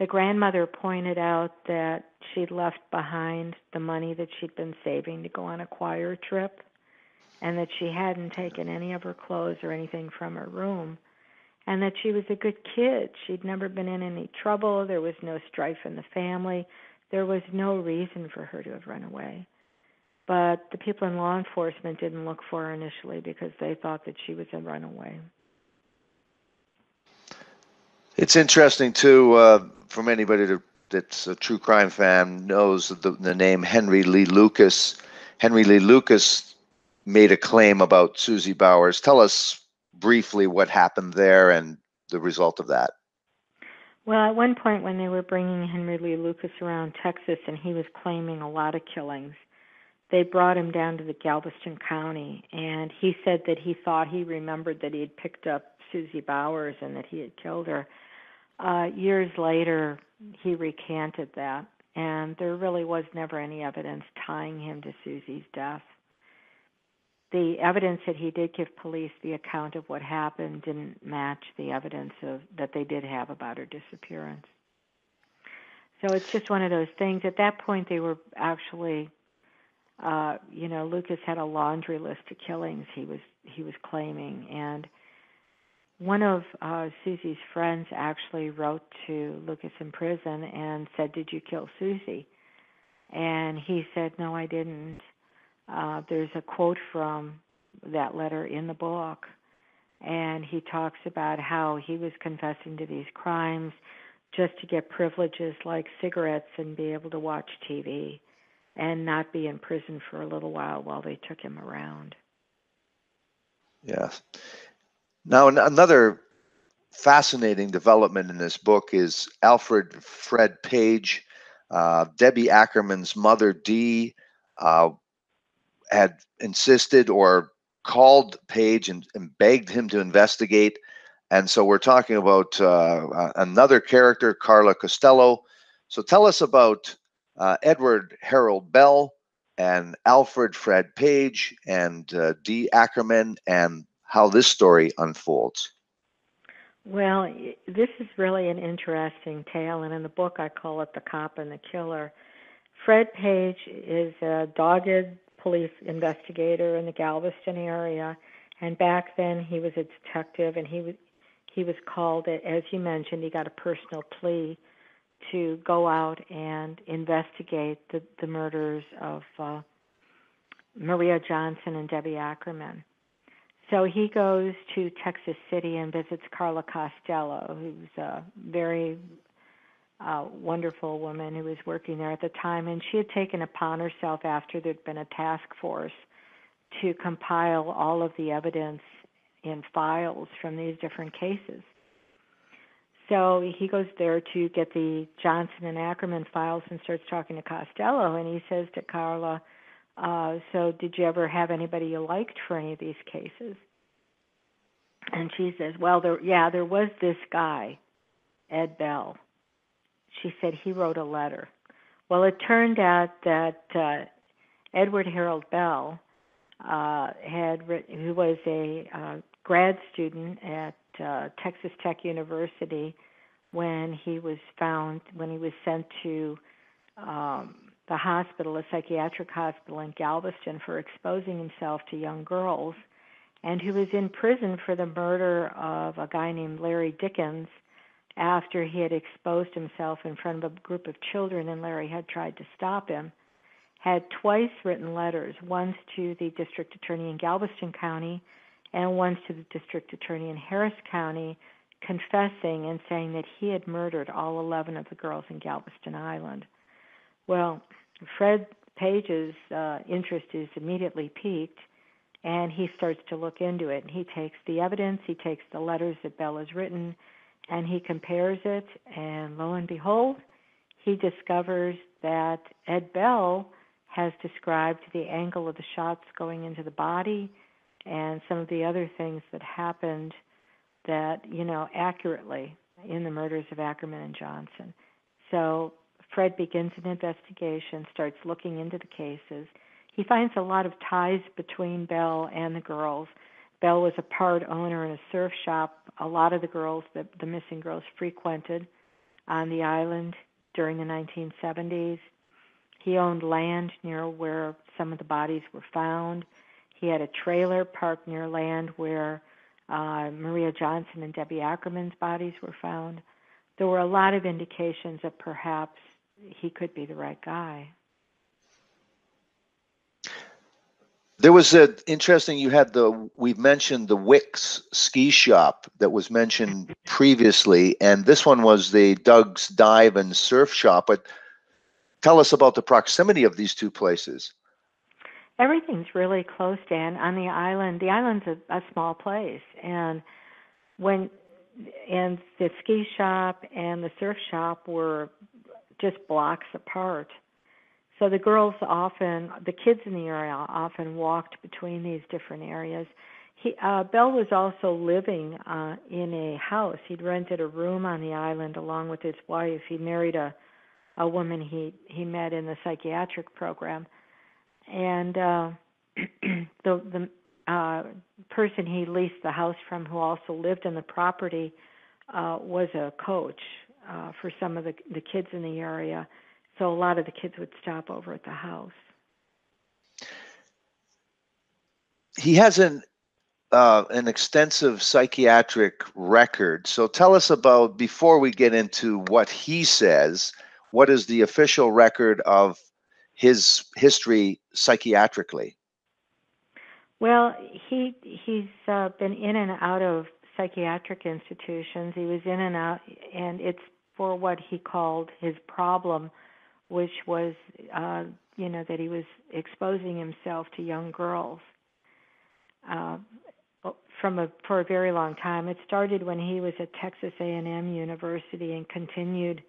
The grandmother pointed out that she'd left behind the money that she'd been saving to go on a choir trip, and that she hadn't taken any of her clothes or anything from her room, and that she was a good kid. She'd never been in any trouble. There was no strife in the family. There was no reason for her to have run away. But the people in law enforcement didn't look for her initially because they thought that she was a runaway. It's interesting, too, from anybody that's a true crime fan knows the name Henry Lee Lucas. Henry Lee Lucas made a claim about Susie Bowers. Tell us briefly what happened there and the result of that. Well, at one point when they were bringing Henry Lee Lucas around Texas and he was claiming a lot of killings, they brought him down to the Galveston County, and he said that he thought he remembered that he had picked up Susie Bowers and that he had killed her. Years later, he recanted that, and there really was never any evidence tying him to Susie's death. The evidence that he did give police the account of what happened didn't match the evidence that they did have about her disappearance. So it's just one of those things. At that point, they were actually, Lucas had a laundry list of killings he was claiming, and one of Susie's friends actually wrote to Lucas in prison and said, "Did you kill Susie?" And he said, "No, I didn't." There's a quote from that letter in the book, and he talks about how he was confessing to these crimes just to get privileges like cigarettes and be able to watch TV and not be in prison for a little while they took him around. Yes. Now, another fascinating development in this book is Alfred Fred Page. Debbie Ackerman's mother, Dee, had insisted or called Page and begged him to investigate. And so we're talking about another character, Carla Costello. So tell us about Edward Harold Bell and Alfred Fred Page and Dee Ackerman and how this story unfolds. Well, this is really an interesting tale, and in the book I call it The Cop and the Killer. Fred Page is a dogged police investigator in the Galveston area, and back then he was a detective, and he was called, as you mentioned, he got a personal plea to go out and investigate the murders of Maria Johnson and Debbie Ackerman. So he goes to Texas City and visits Carla Costello, who's a very wonderful woman who was working there at the time, and she had taken upon herself, after there'd been a task force, to compile all of the evidence in files from these different cases. So he goes there to get the Johnson and Ackerman files and starts talking to Costello, and he says to Carla, so did you ever have anybody you liked for any of these cases? And she says, well, there was this guy, Ed Bell. She said he wrote a letter. Well, it turned out that Edward Harold Bell who was a grad student at Texas Tech University when he was sent to the hospital, a psychiatric hospital in Galveston, for exposing himself to young girls, and who was in prison for the murder of a guy named Larry Dickens after he had exposed himself in front of a group of children and Larry had tried to stop him, had twice written letters, once to the district attorney in Galveston County and once to the district attorney in Harris County, confessing and saying that he had murdered all 11 of the girls in Galveston Island. Well, Fred Page's interest is immediately piqued, and he starts to look into it. He takes the evidence, he takes the letters that Bell has written, and he compares it, and lo and behold, he discovers that Ed Bell has described the angle of the shots going into the body and some of the other things that happened that, accurately in the murders of Ackerman and Johnson. So Fred begins an investigation, starts looking into the cases. He finds a lot of ties between Bell and the girls. Bell was a part owner in a surf shop a lot of the girls, the missing girls, frequented on the island during the 1970s. He owned land near where some of the bodies were found. He had a trailer parked near land where Maria Johnson and Debbie Ackerman's bodies were found. There were a lot of indications that perhaps he could be the right guy. There was we've mentioned the Wicks ski shop that was mentioned previously, and this one was the Doug's Dive and Surf Shop. But tell us about the proximity of these two places. Everything's really close, Dan. On the island's a small place, and the ski shop and the surf shop were just blocks apart. So the kids in the area often walked between these different areas. Bell was also living in a house. He'd rented a room on the island along with his wife. He married a woman he met in the psychiatric program. And the person he leased the house from, who also lived on the property, was a coach for some of the kids in the area. So a lot of the kids would stop over at the house. He has an extensive psychiatric record. So tell us about, before we get into what he says, what is the official record of his history psychiatrically? Well, he's been in and out of psychiatric institutions. He was in and out, and it's for what he called his problem, which was, that he was exposing himself to young girls. for a very long time. It started when he was at Texas A&M University and continued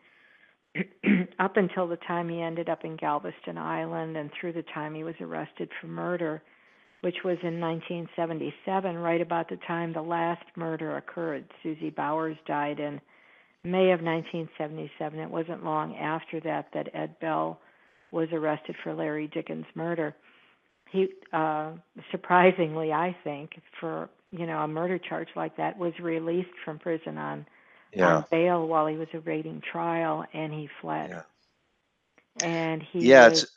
up until the time he ended up in Galveston Island and through the time he was arrested for murder, which was in 1977, right about the time the last murder occurred. Susie Bowers died in May of 1977. It wasn't long after that Ed Bell was arrested for Larry Dickens' murder. He, surprisingly, I think, for a murder charge like that, was released from prison on bail while he was awaiting trial, and he fled. Yeah. And he was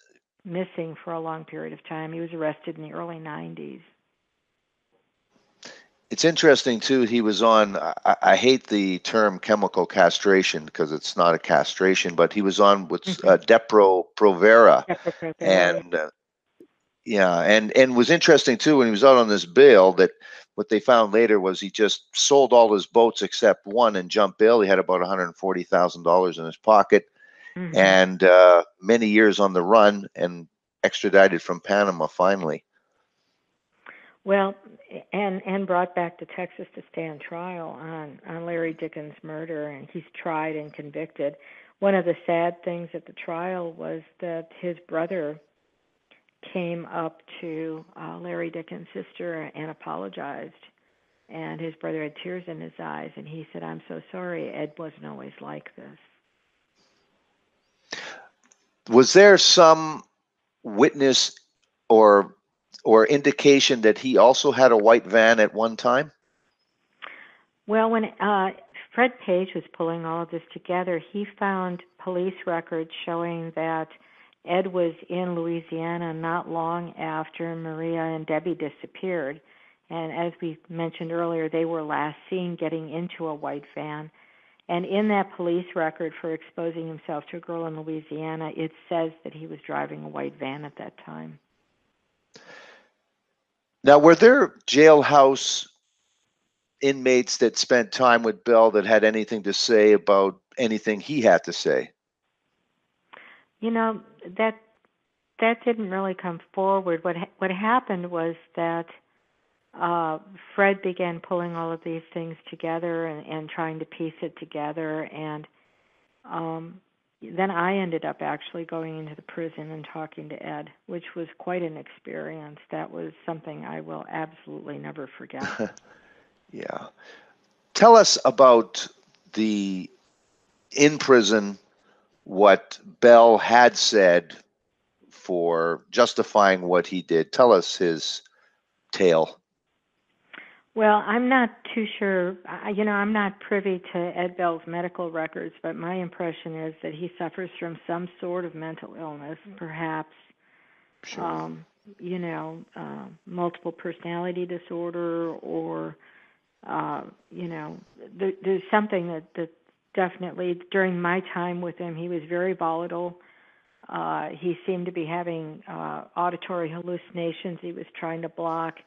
missing for a long period of time. He was arrested in the early 90s. It's interesting, too, he was on, I hate the term chemical castration because it's not a castration, but he was on what's Depo-Provera. And and was interesting, too, when he was out on this bail, that what they found later was he just sold all his boats except one and jumped bail. He had about $140,000 in his pocket and many years on the run and extradited from Panama finally. Well, and brought back to Texas to stand trial on Larry Dickens' murder, and he's tried and convicted. One of the sad things at the trial was that his brother came up to Larry Dickens' sister and apologized, and his brother had tears in his eyes, and he said, "I'm so sorry, Ed wasn't always like this." Was there some witness or indication that he also had a white van at one time? Well, when Fred Page was pulling all of this together, he found police records showing that Ed was in Louisiana not long after Maria and Debbie disappeared. And as we mentioned earlier, they were last seen getting into a white van. And in that police record for exposing himself to a girl in Louisiana, it says that he was driving a white van at that time. Now, were there jailhouse inmates that spent time with Bell that had anything to say about anything he had to say? That didn't really come forward. What happened was that Fred began pulling all of these things together and trying to piece it together, and then I ended up actually going into the prison and talking to Ed, which was quite an experience. That was something I will absolutely never forget. Yeah. Tell us about in prison, what Bell had said for justifying what he did. Tell us his tale. Well, I'm not too sure. I'm not privy to Ed Bell's medical records, but my impression is that he suffers from some sort of mental illness, perhaps, Sure. Multiple personality disorder, or, there's something that definitely, during my time with him, he was very volatile. He seemed to be having auditory hallucinations he was trying to block.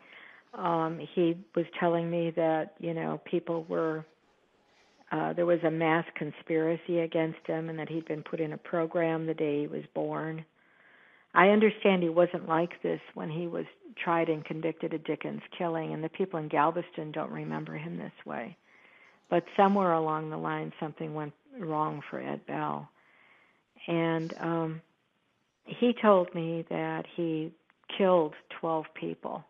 He was telling me that, people were, there was a mass conspiracy against him and that he'd been put in a program the day he was born. I understand he wasn't like this when he was tried and convicted of Dickens' killing, and the people in Galveston don't remember him this way. But somewhere along the line, something went wrong for Ed Bell. And he told me that he killed 12 people.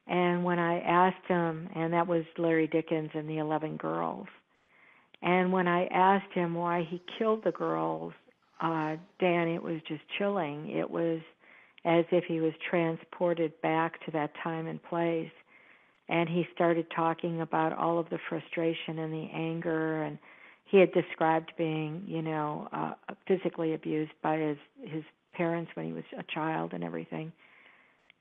And when I asked him, and that was Larry Dickens and the 11 girls, and when I asked him why he killed the girls, Dan, it was just chilling. It was as if he was transported back to that time and place. And he started talking about all of the frustration and the anger, and he had described being, physically abused by his parents when he was a child and everything.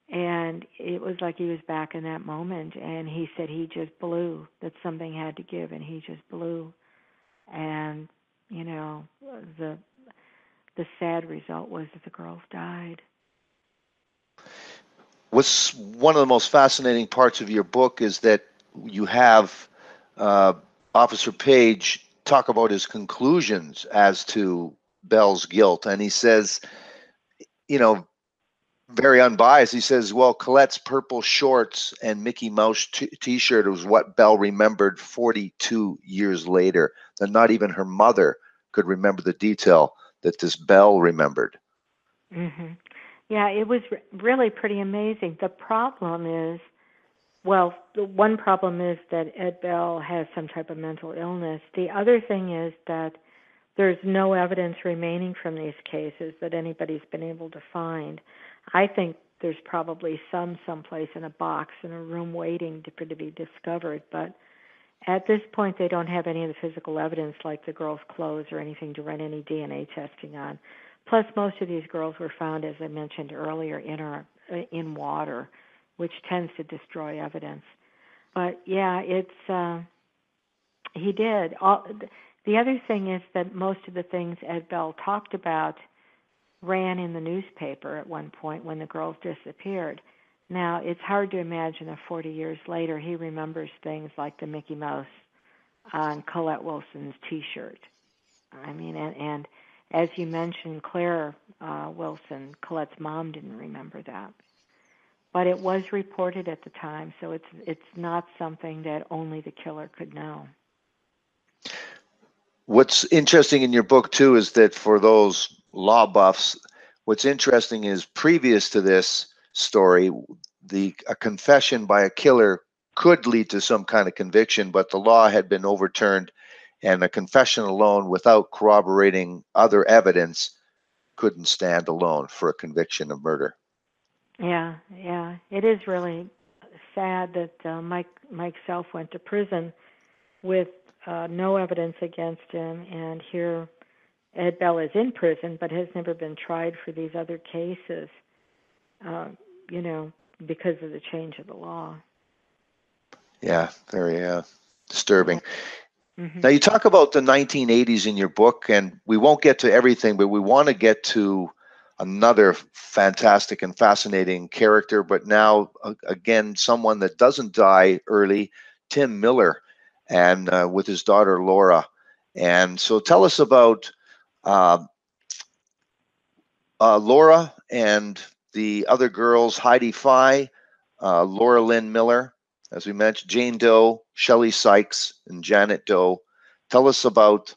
And it was like he was back in that moment, and he said he just blew, that something had to give, and he just blew. And, the sad result was that the girls died. What's one of the most fascinating parts of your book is that you have Officer Page talk about his conclusions as to Bell's guilt. And he says, very unbiased. He says, well, Colette's purple shorts and Mickey Mouse t-shirt was what Belle remembered 42 years later. That not even her mother could remember the detail that this Belle remembered. Mm-hmm. Yeah, it was really pretty amazing. The problem is, well, the one problem is that Ed Bell has some type of mental illness. The other thing is that there's no evidence remaining from these cases that anybody's been able to find. I think there's probably someplace in a box in a room waiting for to be discovered, but at this point they don't have any of the physical evidence like the girls' clothes or anything to run any DNA testing on. Plus, most of these girls were found, as I mentioned earlier, in water, which tends to destroy evidence. But yeah, he did. The other thing is that most of the things Ed Bell talked about ran in the newspaper at one point when the girls disappeared. Now, it's hard to imagine that 40 years later he remembers things like the Mickey Mouse on Colette Wilson's T-shirt. I mean, and as you mentioned, Claire Wilson, Colette's mom, didn't remember that. But it was reported at the time, so it's not something that only the killer could know. What's interesting in your book, too, is that for those law buffs, what's interesting is previous to this story, a confession by a killer could lead to some kind of conviction, but the law had been overturned, and a confession alone without corroborating other evidence couldn't stand alone for a conviction of murder. Yeah. It is really sad that Mike Self went to prison with no evidence against him, and here Ed Bell is in prison but has never been tried for these other cases, because of the change of the law. Yeah, very disturbing. Mm-hmm. Now, you talk about the 1980s in your book, and we won't get to everything, but we want to get to another fantastic and fascinating character, but now, again, someone that doesn't die early, Tim Miller, and with his daughter, Laura. And so tell us about Laura and the other girls, Heidi Fye, Laura Lynn Miller, as we mentioned, Jane Doe, Shelley Sikes, and Janet Doe. Tell us about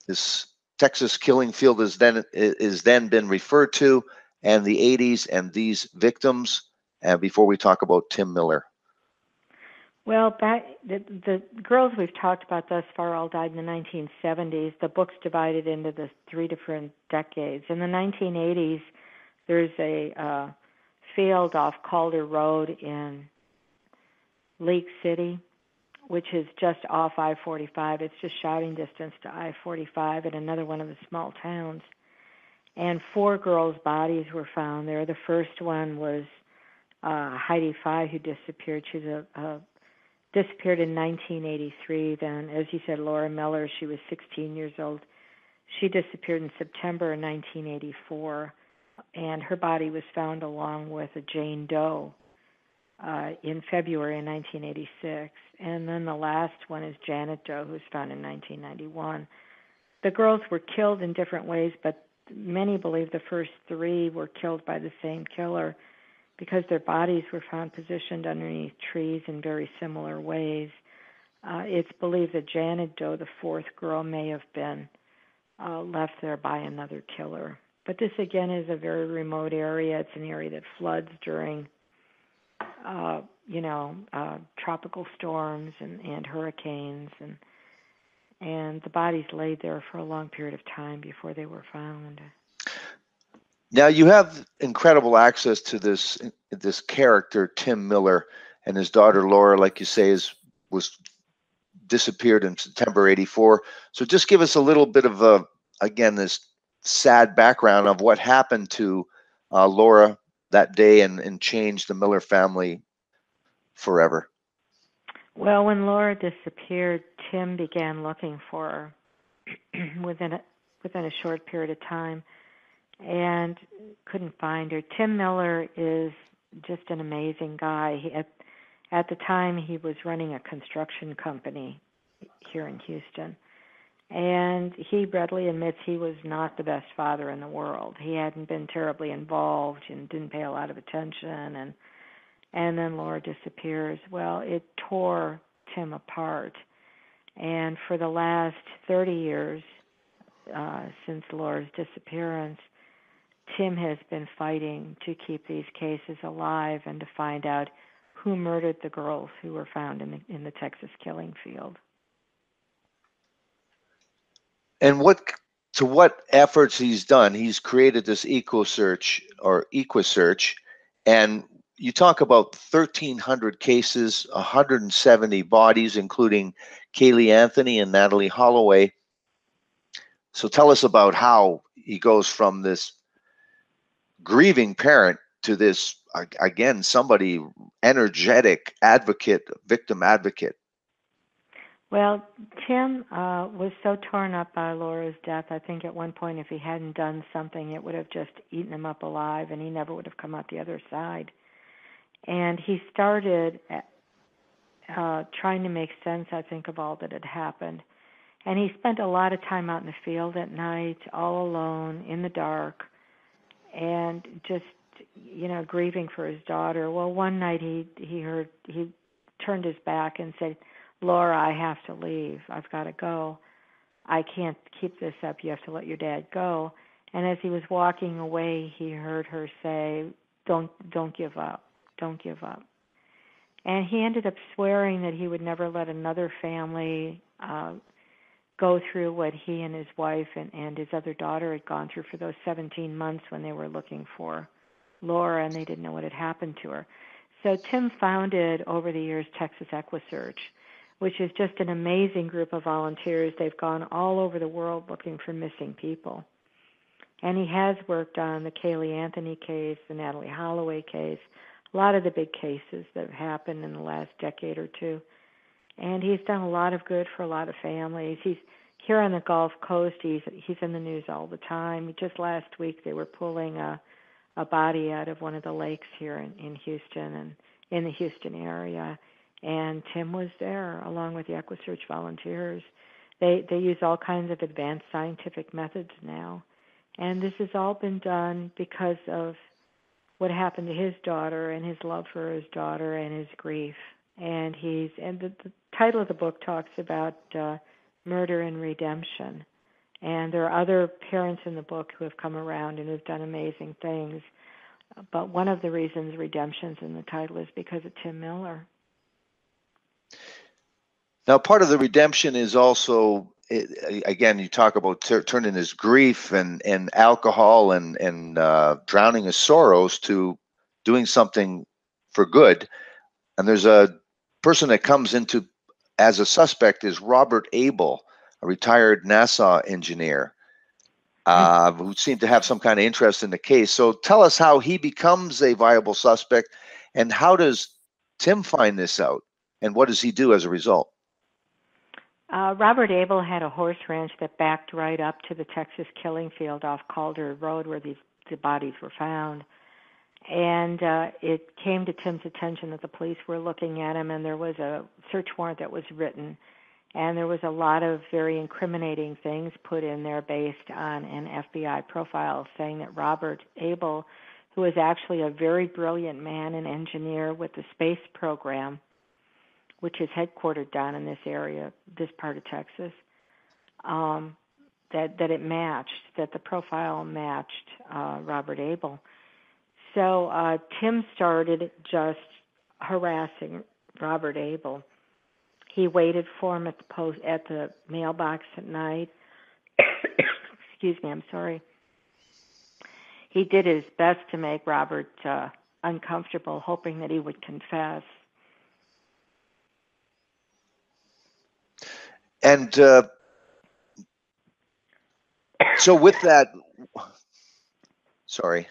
this Texas killing field is then been referred to, and the 80s and these victims, and before we talk about Tim Miller. Well, the girls we've talked about thus far all died in the 1970s. The book's divided into the three different decades. In the 1980s, there's a field off Calder Road in Lake City, which is just off I-45. It's just shouting distance to I-45 at another one of the small towns. And 4 girls' bodies were found there. The first one was Heidi Fye, who disappeared. She's disappeared in 1983. Then, as you said, Laura Miller, she was 16 years old. She disappeared in September of 1984, and her body was found along with a Jane Doe in February of 1986. And then the last one is Janet Doe, who was found in 1991. The girls were killed in different ways, but many believe the first 3 were killed by the same killer because their bodies were found positioned underneath trees in very similar ways. It's believed that Janet Doe, the 4th girl, may have been left there by another killer. But this, again, is a very remote area. It's an area that floods during tropical storms and hurricanes, and the bodies laid there for a long period of time before they were found. Now, you have incredible access to this character, Tim Miller, and his daughter Laura, like you say, was disappeared in September '84. So just give us a little bit of this sad background of what happened to Laura that day and changed the Miller family forever. Well, when Laura disappeared, Tim began looking for her within a short period of time and couldn't find her. Tim Miller is just an amazing guy. At the time, he was running a construction company here in Houston, And he readily admits he was not the best father in the world. He hadn't been terribly involved and didn't pay a lot of attention. And then Laura disappears. Well, it tore Tim apart. And for the last 30 years, since Laura's disappearance, Tim has been fighting to keep these cases alive and to find out who murdered the girls who were found in the Texas killing field. And what efforts he's done? He's created this Equusearch, and you talk about 1,300 cases, 170 bodies, including Kaylee Anthony and Natalie Holloway. So tell us about how he goes from this grieving parent to this, again, somebody energetic advocate, victim advocate. Well, Tim was so torn up by Laura's death. I think at one point, if he hadn't done something, it would have just eaten him up alive, and he never would have come out the other side. And he started trying to make sense, I think, of all that had happened. And he spent a lot of time out in the field at night, all alone, in the dark, and just, grieving for his daughter. Well, one night he turned his back and said, "Laura, I have to leave. I've got to go. I can't keep this up. You have to let your dad go." And as he was walking away, he heard her say, Don't give up. Don't give up." And he ended up swearing that he would never let another family go through what he and his wife and his other daughter had gone through for those 17 months when they were looking for Laura and they didn't know what had happened to her. So Tim founded, over the years, Texas Equusearch, which is just an amazing group of volunteers. They've gone all over the world looking for missing people. And he has worked on the Kaylee Anthony case, the Natalie Holloway case, a lot of the big cases that have happened in the last decade or two. And he's done a lot of good for a lot of families. He's here on the Gulf Coast. He's in the news all the time. Just last week they were pulling a body out of one of the lakes here in Houston and in the Houston area. And Tim was there along with the Equusearch volunteers. They use all kinds of advanced scientific methods now. And this has all been done because of what happened to his daughter and his love for his daughter and his grief. And the title of the book talks about murder and redemption. And there are other parents in the book who have come around and have done amazing things. But one of the reasons redemption's in the title is because of Tim Miller. Now, part of the redemption is also, again, you talk about turning his grief and alcohol and drowning his sorrows to doing something for good. And there's a person that comes into as a suspect is Robert Abel, a retired NASA engineer who seemed to have some kind of interest in the case. So tell us how he becomes a viable suspect, and how does Tim find this out, and what does he do as a result? Robert Abel had a horse ranch that backed right up to the Texas killing field off Calder Road where the bodies were found. And it came to Tim's attention that the police were looking at him, and there was a search warrant that was written. And there was a lot of very incriminating things put in there based on an FBI profile saying that Robert Abel, who was actually a very brilliant man and engineer with the space program, which is headquartered down in this area, this part of Texas, that it matched, that the profile matched Robert Abel. So Tim started just harassing Robert Abel. He waited for him at the mailbox at night. Excuse me, I'm sorry. He did his best to make Robert uncomfortable, hoping that he would confess. And so with that, sorry.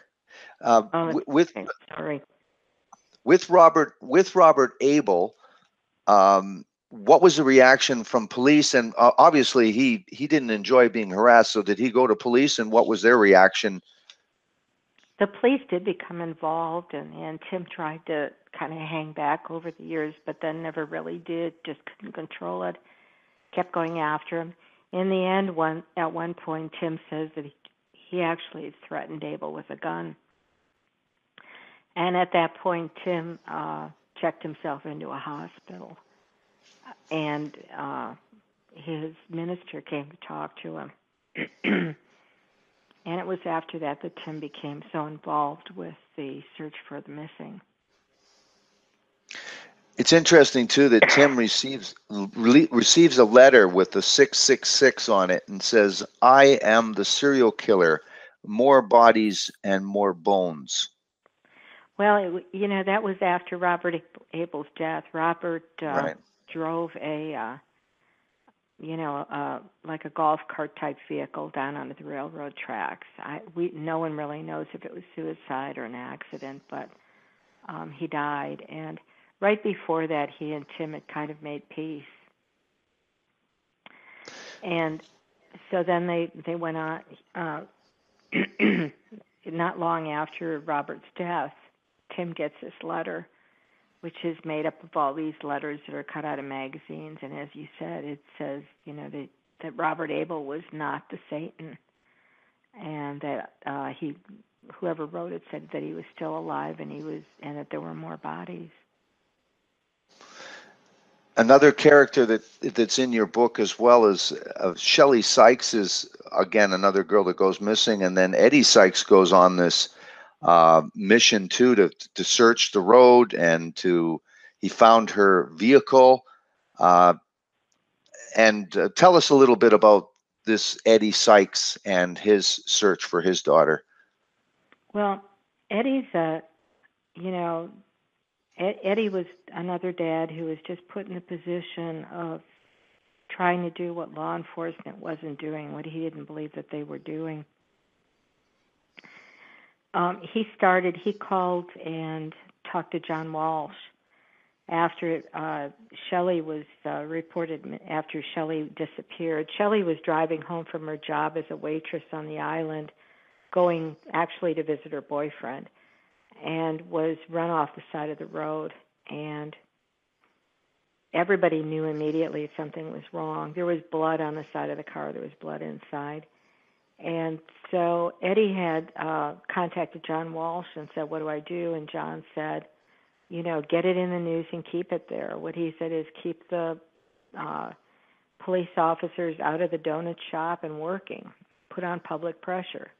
With Robert Abel, what was the reaction from police? And obviously he didn't enjoy being harassed. So did he go to police, and what was their reaction? The police did become involved, and Tim tried to kind of hang back over the years, but then never really did, just couldn't control it, kept going after him. in the end, at one point, Tim says that he actually threatened Abel with a gun. And at that point, Tim checked himself into a hospital. And his minister came to talk to him. And it was after that Tim became so involved with the search for the missing. It's interesting, too, that Tim receives a letter with the 666 on it and says, "I am the serial killer, more bodies and more bones." Well, that was after Robert Abel's death. Robert Right. drove like a golf cart type vehicle down onto the railroad tracks. No one really knows if it was suicide or an accident, but he died. And right before that, he and Tim had kind of made peace. And so then they went on, not long after Robert's death, Tim gets this letter, which is made up of all these letters that are cut out of magazines. And as you said, it says, that Robert Abel was not the Satan, and that whoever wrote it said that he was still alive and that there were more bodies. Another character that's in your book as well is Shelley Sikes is, again, another girl that goes missing, and then Eddie Sikes goes on this mission too to search the road, and he found her vehicle. And tell us a little bit about this Eddie Sikes and his search for his daughter. Well, Eddie's Eddie was another dad who was just put in the position of trying to do what law enforcement wasn't doing, what he didn't believe that they were doing. He called and talked to John Walsh after Shelley was reported, after Shelley disappeared. Shelley was driving home from her job as a waitress on the island, going actually to visit her boyfriend, and was run off the side of the road. And everybody knew immediately something was wrong. There was blood on the side of the car. There was blood inside. And so Eddie had contacted John Walsh and said, "What do I do?" And John said, get it in the news and keep it there. What he said is keep the police officers out of the donut shop and working. Put on public pressure.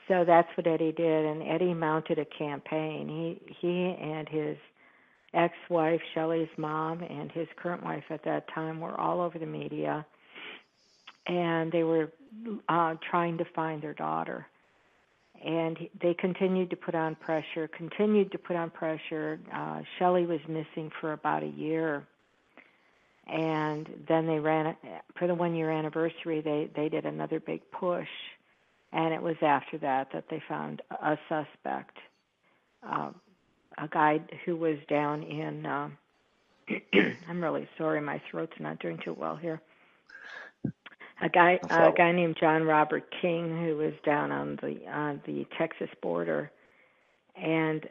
So that's what Eddie did, and Eddie mounted a campaign. He and his ex-wife, Shelley's mom, and his current wife at that time were all over the media, and they were trying to find their daughter. And they continued to put on pressure. Shelley was missing for about a year. And then they ran, for the 1-year anniversary, they did another big push. And it was after that they found a suspect, a guy who was down in, I'm really sorry, my throat's not doing too well here. A guy named John Robert King, who was down on the Texas border, and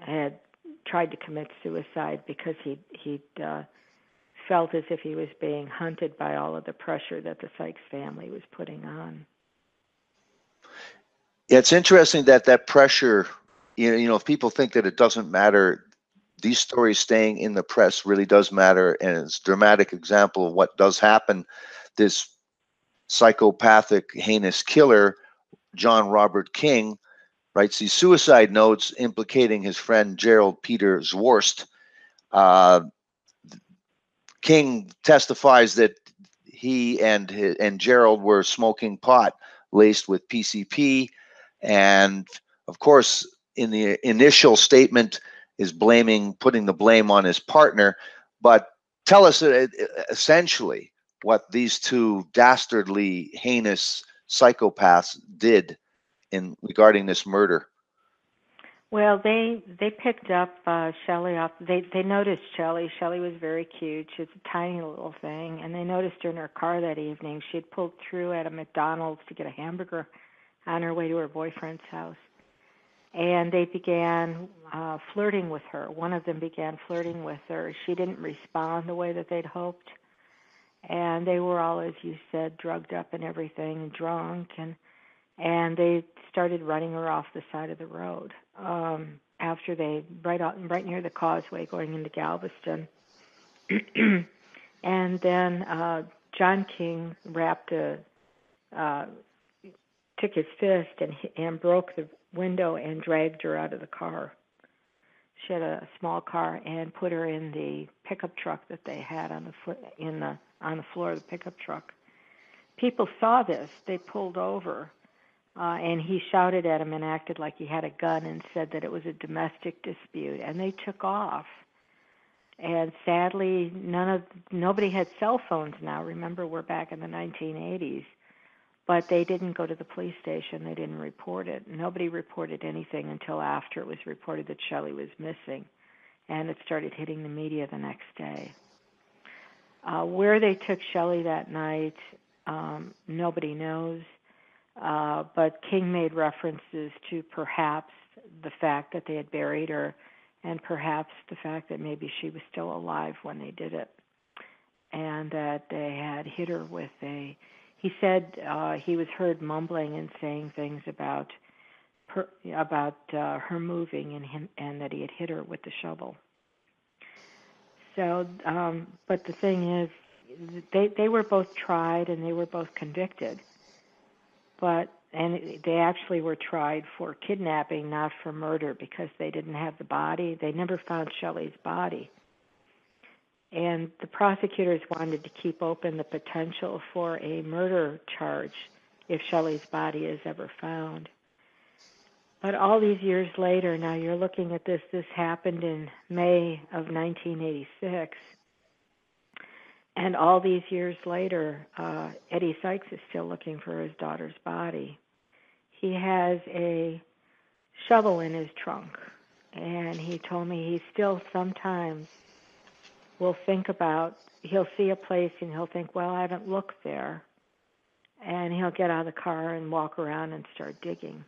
had tried to commit suicide because he felt as if he was being hunted by all of the pressure that the Sikes family was putting on. Yeah, it's interesting that pressure. If people think that it doesn't matter, these stories staying in the press really does matter, and it's a dramatic example of what does happen. This psychopathic, heinous killer, John Robert King, writes these suicide notes implicating his friend Gerald Peter Zworst. King testifies that he and Gerald were smoking pot laced with PCP, and of course, in the initial statement, is putting the blame on his partner. But tell us essentially what these two dastardly, heinous psychopaths did regarding this murder. Well, they picked up Shelley off. They noticed Shelley. Shelley was very cute. She was a tiny little thing, and they noticed her in her car that evening. She had pulled through at a McDonald's to get a hamburger on her way to her boyfriend's house, and they began flirting with her. One of them began flirting with her. She didn't respond the way that they'd hoped, And they were all, as you said, drugged up and everything, and drunk, and they started running her off the side of the road after they right near the causeway going into Galveston. And then John King took his fist and broke the window and dragged her out of the car. She had a small car, and put her in the pickup truck that they had on the floor of the pickup truck. People saw this. They pulled over, and he shouted at him and acted like he had a gun and said that it was a domestic dispute, and they took off. And sadly, nobody had cell phones now. Remember, we're back in the 1980s. But they didn't go to the police station. They didn't report it. Nobody reported anything until after it was reported that Shelley was missing, and it started hitting the media the next day. Where they took Shelley that night, nobody knows, but King made references to perhaps the fact that they had buried her, and perhaps the fact that maybe she was still alive when they did it, and that they had hit her with a... He said he was heard mumbling and saying things about her moving and that he had hit her with the shovel. So, but the thing is, they were both tried and they were both convicted. And they actually were tried for kidnapping, not for murder, because they didn't have the body. They never found Shelley's body. And the prosecutors wanted to keep open the potential for a murder charge if Shelley's body is ever found. But all these years later, now you're looking at this happened in May of 1986. And all these years later, Eddie Sikes is still looking for his daughter's body. He has a shovel in his trunk, and he told me he still sometimes will he'll see a place and he'll think, well, I haven't looked there. And he'll get out of the car and walk around and start digging.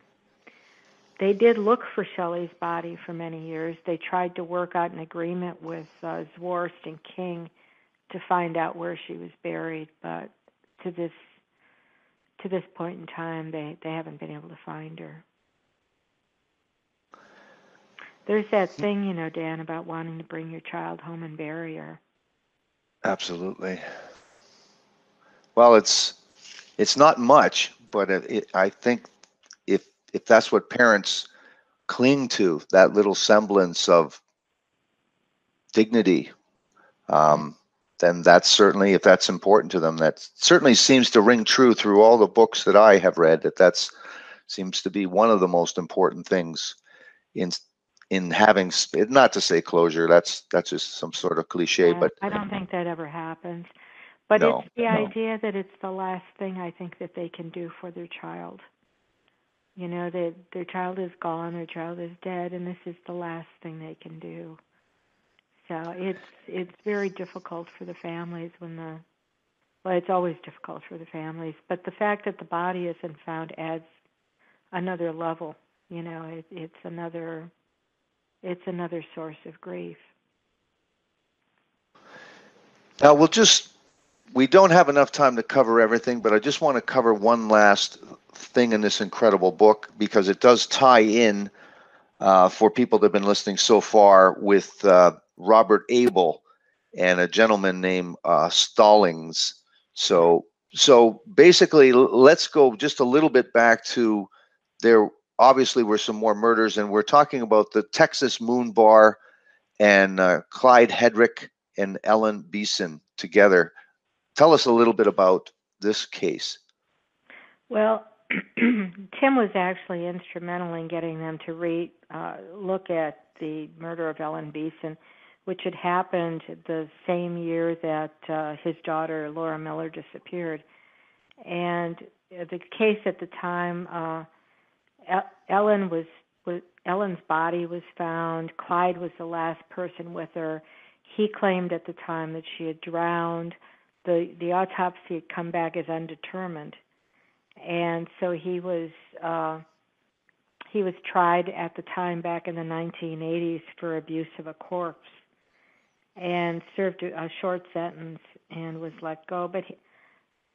They did look for Shelley's body for many years. They tried to work out an agreement with Zwarst and King to find out where she was buried, but to this point in time, they haven't been able to find her. There's that thing, Dan, about wanting to bring your child home and bury her. Absolutely. Well, it's not much, but I think if that's what parents cling to, that little semblance of dignity, then that's certainly, if that's important to them, that certainly seems to ring true through all the books that I have read, that seems to be one of the most important things in having, not to say closure, that's just some sort of cliche, but I don't think that ever happens. But it's the idea that it's the last thing I think that they can do for their child. That their child is gone, their child is dead, and this is the last thing they can do. So it's very difficult for the families it's always difficult for the families, but the fact that the body isn't found adds another level. It's another source of grief. Now we don't have enough time to cover everything, but I just want to cover one last thing in this incredible book, because it does tie in for people that have been listening so far with Robert Abel and a gentleman named Stallings. So basically, let's go just a little bit back to there. Obviously, were some more murders, and we're talking about the Texas Moon Bar and Clyde Hedrick and Ellen Beeson together. Tell us a little bit about this case. Well, Tim was actually instrumental in getting them to look at the murder of Ellen Beeson, which had happened the same year that his daughter, Laura Miller, disappeared. And the case at the time, Ellen's body was found. Clyde was the last person with her. He claimed at the time that she had drowned. The autopsy had come back as undetermined, and so he was tried at the time back in the 1980s for abuse of a corpse. and served a short sentence and was let go. But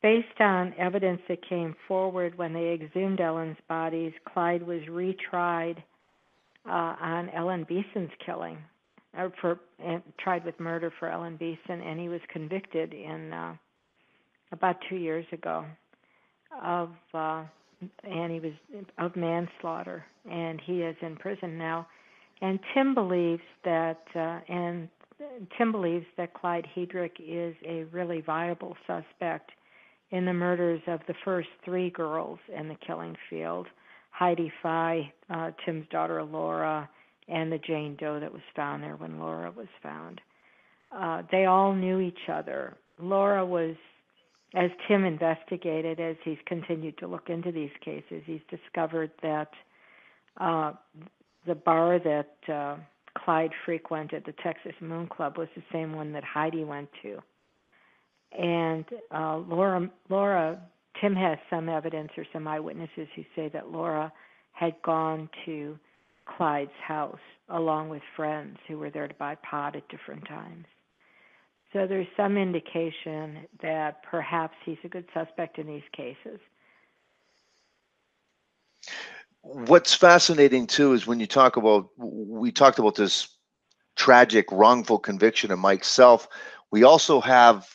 based on evidence that came forward when they exhumed Ellen's bodies, Clyde was retried on Ellen Beeson's killing, tried with murder for Ellen Beeson, and he was convicted in about 2 years ago of manslaughter, and he is in prison now. And Tim believes that Clyde Hedrick is a really viable suspect in the murders of the first 3 girls in the killing field: Heidi Fye, Tim's daughter Laura, and the Jane Doe that was found there when Laura was found. They all knew each other. Laura was, as Tim investigated, as he's continued to look into these cases, he's discovered that the bar that Clyde frequented, the Texas Moon Club, was the same one that Heidi went to. And Laura, Tim has some evidence or some eyewitnesses who say that Laura had gone to Clyde's house along with friends who were there to buy pot at different times. So there's some indication that perhaps he's a good suspect in these cases. What's fascinating, too, is when we talked about this tragic, wrongful conviction of Mike Self, we also have,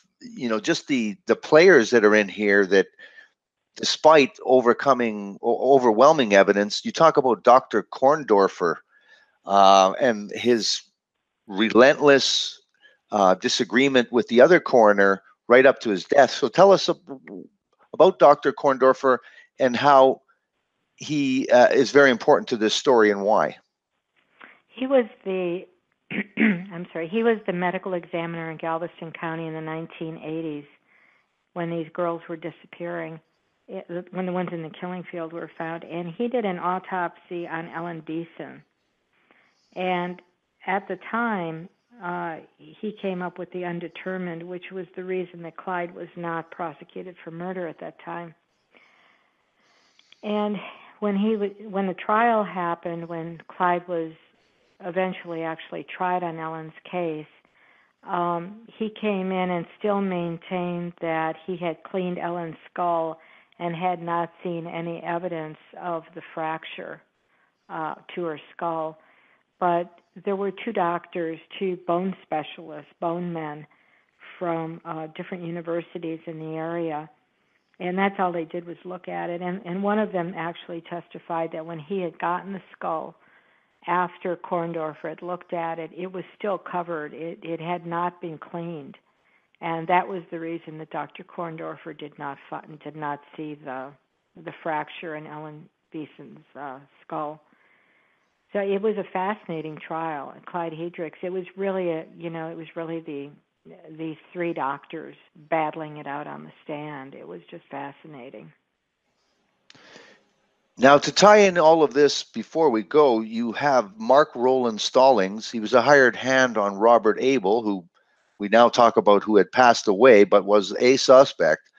just the players that are in here that, despite overwhelming evidence, you talk about Dr. Korndorfer and his relentless disagreement with the other coroner right up to his death. So tell us about Dr. Korndorfer and how he is very important to this story and why. He was the he was the medical examiner in Galveston County in the 1980s when these girls were disappearing, when the ones in the killing field were found, and he did an autopsy on Ellen Beeson. And at the time, he came up with the undetermined, which was the reason that Clyde was not prosecuted for murder at that time. And when the trial happened, when Clyde was eventually actually tried on Ellen's case, he came in and still maintained that he had cleaned Ellen's skull and had not seen any evidence of the fracture to her skull. But there were 2 doctors, 2 bone specialists, bone men from different universities in the area, and that's all they did was look at it. And one of them actually testified that when he had gotten the skull, after Korndorfer had looked at it, it was still covered. It had not been cleaned. And that was the reason that Dr. Korndorfer did not see the fracture in Ellen Beeson's skull. So it was a fascinating trial. Clyde Hedrick's. It was really these 3 doctors battling it out on the stand. It was just fascinating. Now, to tie in all of this before we go, you have Mark Roland Stallings. He was a hired hand on Robert Abel, who we now talk about, who had passed away but was a suspect.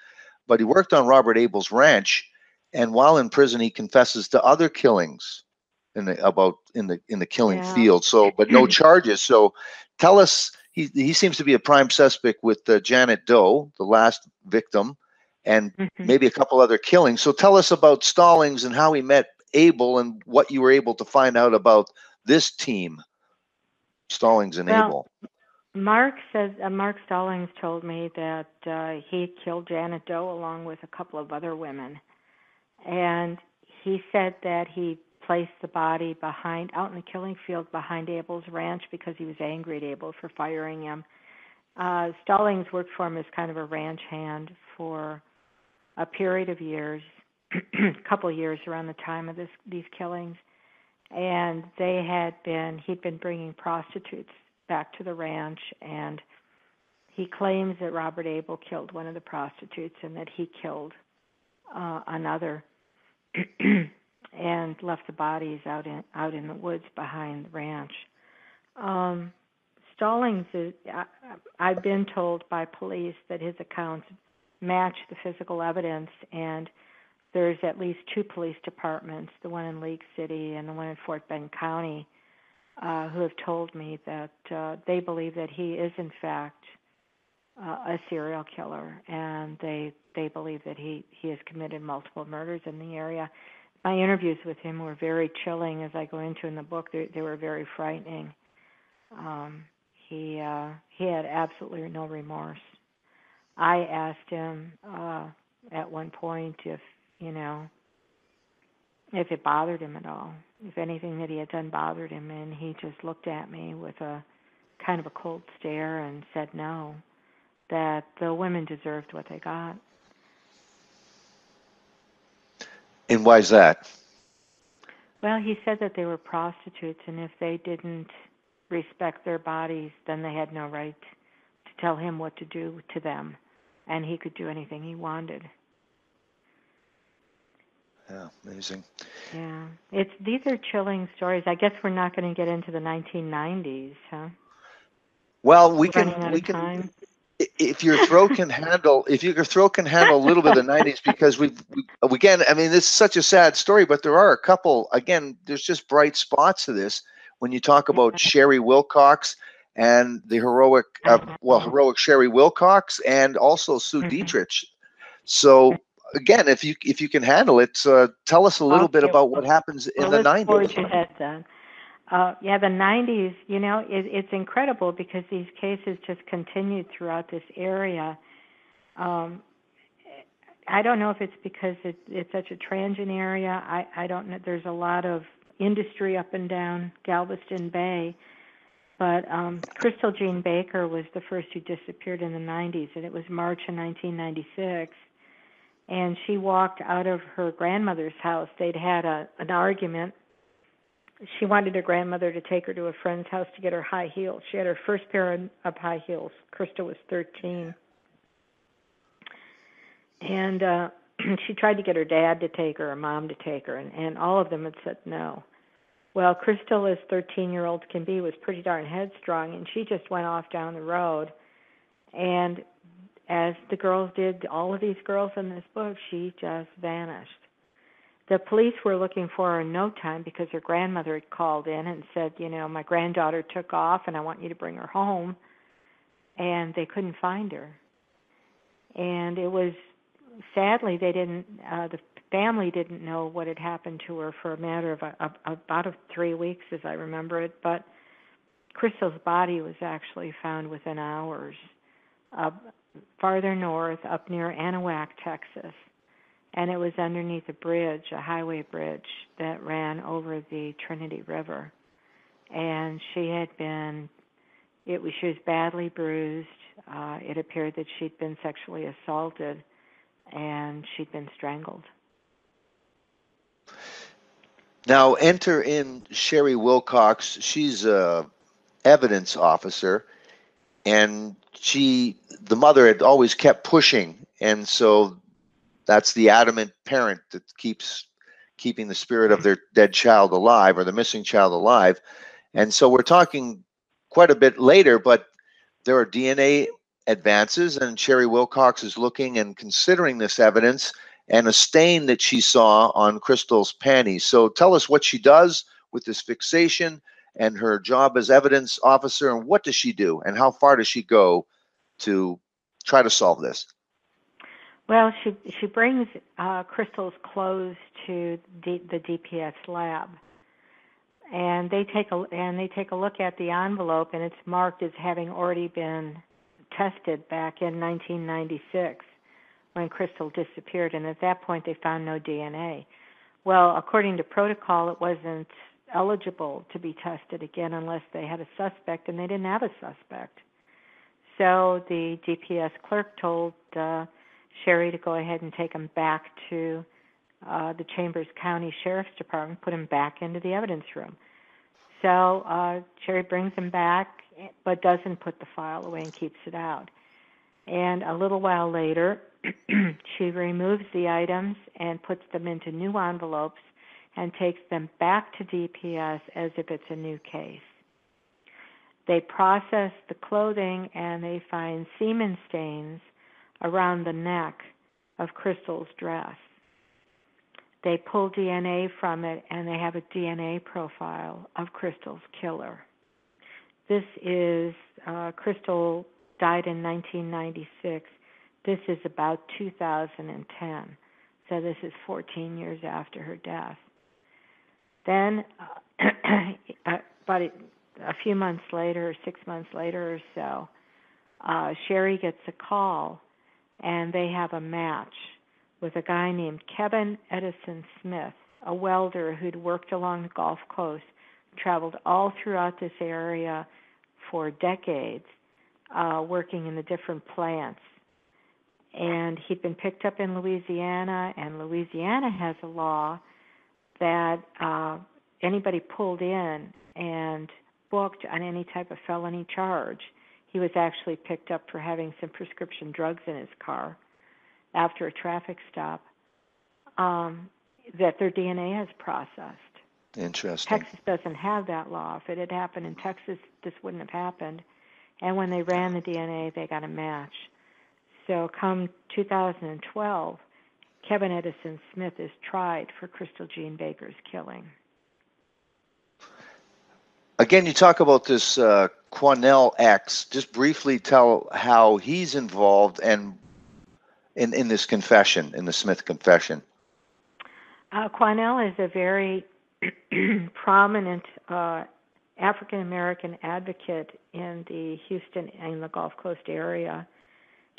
But he worked on Robert Abel's ranch, and while in prison, he confesses to other killings in the killing field. So, but no charges. So, tell us. He seems to be a prime suspect with Janet Doe, the last victim, and maybe a couple other killings. So tell us about Stallings and how he met Abel and what you were able to find out about this team, Stallings and Abel. Mark Stallings told me that he killed Janet Doe along with a couple of other women. And he said that he placed the body out in the killing field behind Abel's ranch because he was angry at Abel for firing him. Stallings worked for him as kind of a ranch hand for a period of years, a couple of years around the time of these killings, and he'd been bringing prostitutes back to the ranch, and he claims that Robert Abel killed one of the prostitutes and that he killed another and left the bodies out in the woods behind the ranch. Stallings I've been told by police that his accounts match the physical evidence, and there's at least 2 police departments, the one in Lake City and the one in Fort Bend County, who have told me that they believe that he is, in fact, a serial killer, and they believe that he has committed multiple murders in the area. My interviews with him were very chilling, as I go into in the book. They were very frightening. He had absolutely no remorse. I asked him at one point if it bothered him at all, if anything that he had done bothered him, and he just looked at me with a kind of a cold stare and said no, that the women deserved what they got. And why is that? Well, he said that they were prostitutes, and if they didn't respect their bodies, then they had no right to tell him what to do to them, and he could do anything he wanted. Yeah, amazing. Yeah, these are chilling stories. I guess we're not going to get into the 1990s, huh? Well, we Time? can. If your throat can handle, a little bit of the 90s, because we again, I mean, this is such a sad story, but there are a couple. Again, there's just bright spots to this when you talk about Sherry Wilcox and the heroic Sherry Wilcox, and also Sue Dietrich. So again, if you can handle it, tell us a little bit about what happens in the 90s. Forge ahead then. The 90s, it's incredible because these cases just continued throughout this area. I don't know if it's because it's such a transient area. I don't know. There's a lot of industry up and down Galveston Bay. But Krystal Jean Baker was the first who disappeared in the 90s, and it was March of 1996. And she walked out of her grandmother's house. They'd had an argument. She wanted her grandmother to take her to a friend's house to get her high heels. She had her first pair of high heels. Krystal was 13. And she tried to get her dad to take her, her mom to take her, and all of them had said no. Well, Krystal, as 13-year-olds can be, was pretty darn headstrong, and she just went off down the road. And as the girls did, all of these girls in this book, she just vanished. The police were looking for her in no time because her grandmother had called in and said, my granddaughter took off and I want you to bring her home. And they couldn't find her. And it was, sadly, the family didn't know what had happened to her for a matter of about 3 weeks, as I remember it. But Krystal's body was actually found within hours, farther north, up near Anahuac, Texas. And it was underneath a bridge, a highway bridge that ran over the Trinity River. And she was badly bruised. It appeared that she'd been sexually assaulted, and she'd been strangled. Now enter in Sherry Wilcox. She's a evidence officer, and the mother had always kept pushing, and so that's the adamant parent that keeps keeping the spirit of their dead child alive, or the missing child alive. And so we're talking quite a bit later, but there are DNA advances, and Sherry Wilcox is looking and considering this evidence and a stain that she saw on Krystal's panties. So tell us what she does with this fixation and her job as evidence officer, and what does she do, and how far does she go to try to solve this? Well, she brings Krystal's clothes to the DPS lab, and they take a look at the envelope, and it's marked as having already been tested back in 1996 when Krystal disappeared, and at that point they found no DNA. Well, according to protocol, it wasn't eligible to be tested again unless they had a suspect, and they didn't have a suspect. So the DPS clerk told Sherry to go ahead and take him back to the Chambers County Sheriff's Department, put him back into the evidence room. So Sherry brings him back, but doesn't put the file away and keeps it out. And a little while later, she removes the items and puts them into new envelopes and takes them back to DPS as if it's a new case. They process the clothing, and they find semen stains around the neck of Krystal's dress. They pull DNA from it, and they have a DNA profile of Krystal's killer. This is, Krystal died in 1996. This is about 2010. So this is 14 years after her death. Then, about a few months later, 6 months later or so, Sherry gets a call, and they have a match with a guy named Kevin Edison Smith, a welder who'd worked along the Gulf Coast, traveled all throughout this area for decades, working in the different plants. And he'd been picked up in Louisiana, and Louisiana has a law that anybody pulled in and booked on any type of felony charge, he was actually picked up for having some prescription drugs in his car after a traffic stop, that their DNA is processed. Interesting. Texas doesn't have that law. If it had happened in Texas, this wouldn't have happened. And when they ran the DNA, they got a match. So come 2012, Kevin Edison Smith is tried for Krystal Jean Baker's killing. Again, you talk about this Quanell X. Just briefly tell how he's involved and in this confession, in the Smith confession. Quanell is a very prominent African-American advocate in the Houston and the Gulf Coast area.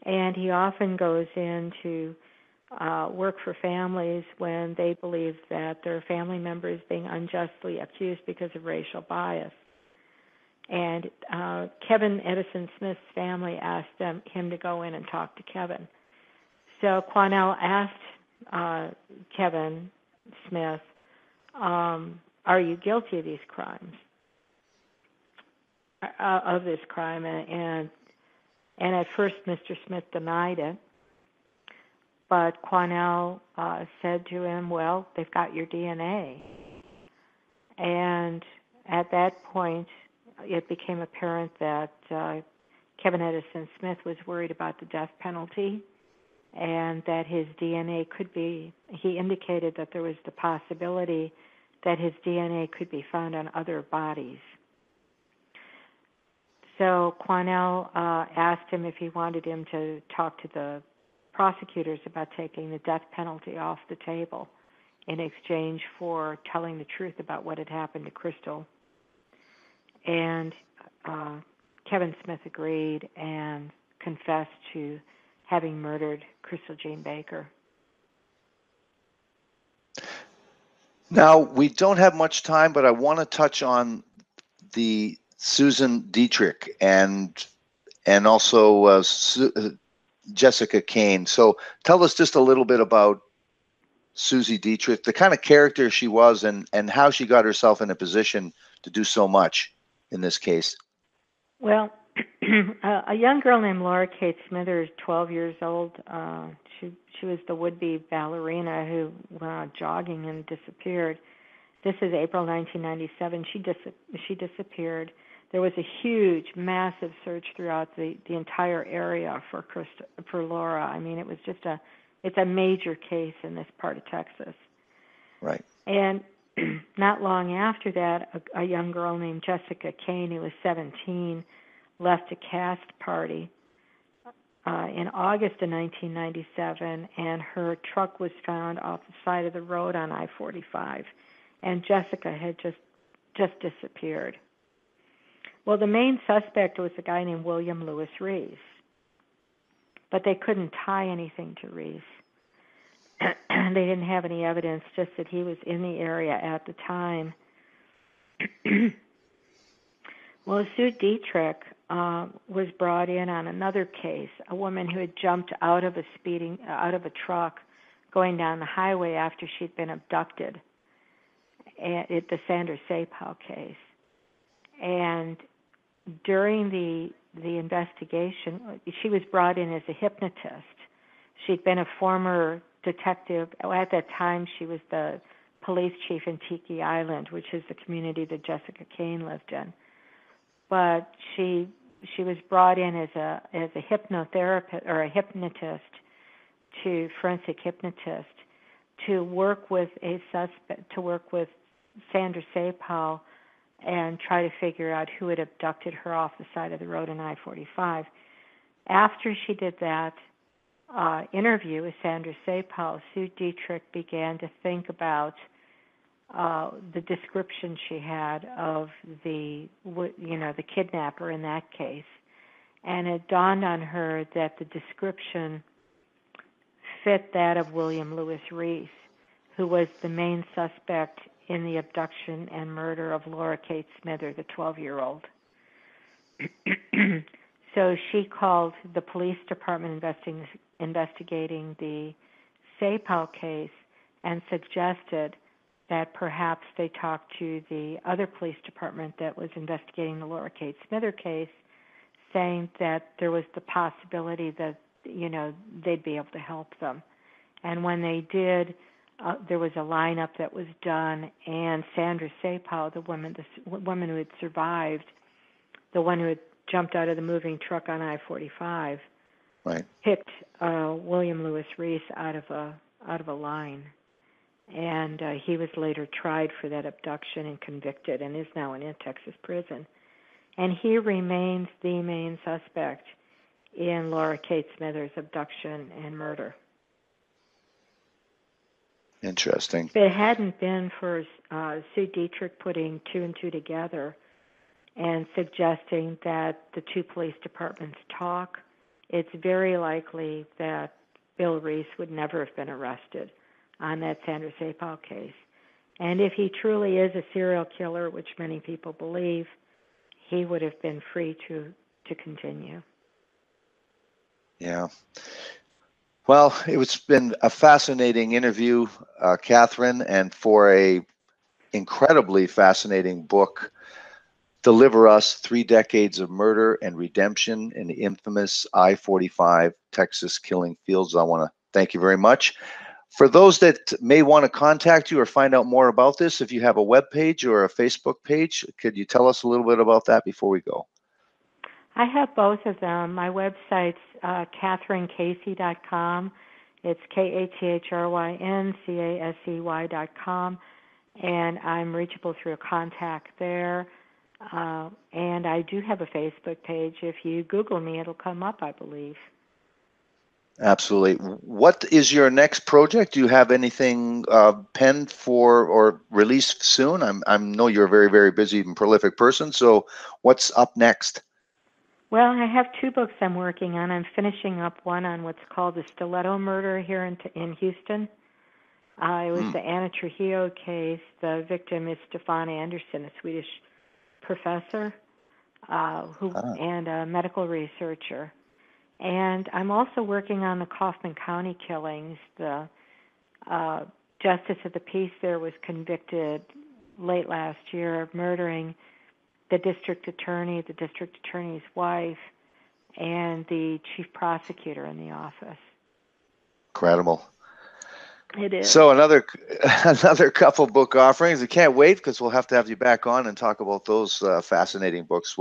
And he often goes in to work for families when they believe that their family member is being unjustly accused because of racial bias. And Kevin Edison Smith's family asked him to go in and talk to Kevin. So Quanell asked Kevin Smith, are you guilty of these crimes, of this crime? And at first Mr. Smith denied it. But Quanell said to him, well, they've got your DNA. And at that point, it became apparent that Kevin Edison Smith was worried about the death penalty and that his DNA could be, he indicated that there was the possibility that his DNA could be found on other bodies. So Quanell asked him if he wanted him to talk to the prosecutors about taking the death penalty off the table in exchange for telling the truth about what had happened to Krystal. And Kevin Smith agreed and confessed to having murdered Krystal Jean Baker. Now, we don't have much time, but I want to touch on the Susan Dietrich and also Jessica Kane. So tell us just a little bit about Susie Dietrich, the kind of character she was and how she got herself in a position to do so much in this case. Well, a young girl named Laura Kate Smithers, 12 years old, she was the would-be ballerina who went out jogging and disappeared. This is April 1997. She disappeared. There was a huge, massive search throughout the entire area for Laura. I mean, it was just it's a major case in this part of Texas. Right. And not long after that, a young girl named Jessica Kane, who was 17, left a cast party in August of 1997, and her truck was found off the side of the road on I-45, and Jessica had just disappeared. Well, the main suspect was a guy named William Lewis Reese, but they couldn't tie anything to Reese. They didn't have any evidence, just that he was in the area at the time. Well, Sue Dietrich was brought in on another case, a woman who had jumped out of a truck going down the highway after she'd been abducted, at the Sandra Sapau case. And during the investigation, she was brought in as a hypnotist. She'd been a former detective. At that time, she was the police chief in Tiki Island, which is the community that Jessica Kane lived in. But she was brought in as a hypnotherapist or a hypnotist, forensic hypnotist, to work with a suspect, to work with Sandra Sapal and try to figure out who had abducted her off the side of the road in I-45. After she did that interview with Sandra Sapal, Sue Dietrich began to think about the description she had of the kidnapper in that case. And it dawned on her that the description fit that of William Lewis Reese, who was the main suspect in the abduction and murder of Laura Kate Smither, the 12-year-old. So she called the police department investigating the Sapal case and suggested that perhaps they talk to the other police department that was investigating the Laura Kate Smither case, saying that there was the possibility that, they'd be able to help them. And when they did, there was a lineup that was done, and Sandra Sapal, the woman who had survived, the one who had jumped out of the moving truck on I-45, right, picked William Lewis Reese out of a line. And he was later tried for that abduction and convicted and is now in a Texas prison. And he remains the main suspect in Laura Kate Smither's abduction and murder. Interesting. If it hadn't been for Sue Dietrich putting two and two together and suggesting that the two police departments talk, it's very likely that Bill Reese would never have been arrested on that Sandra Sapal case. And if he truly is a serial killer, which many people believe, he would have been free to continue. Yeah. Well, it's been a fascinating interview, Kathryn, and for a incredibly fascinating book, Deliver Us, 3 Decades of Murder and Redemption in the Infamous I-45 Texas Killing Fields. I want to thank you very much. For those that may want to contact you or find out more about this, if you have a web page or a Facebook page, could you tell us a little bit about that before we go? I have both of them. My website's KathrynCasey.com. It's KathrynCasey.com, and I'm reachable through a contact there. And I do have a Facebook page. If you Google me, it'll come up, I believe. Absolutely. What is your next project? Do you have anything penned for or released soon? I know you're a very, very busy and prolific person, so what's up next? Well, I have 2 books I'm working on. I'm finishing up one on what's called the Stiletto Murder here in Houston. It was the Anna Trujillo case. The victim is Stefan Anderson, a Swedish professor and a medical researcher. And I'm also working on the Kaufman County killings. The justice of the peace there was convicted late last year of murdering the district attorney, the district attorney's wife, and the chief prosecutor in the office. Incredible. It is. So another couple book offerings. I can't wait because we'll have to have you back on and talk about those fascinating books.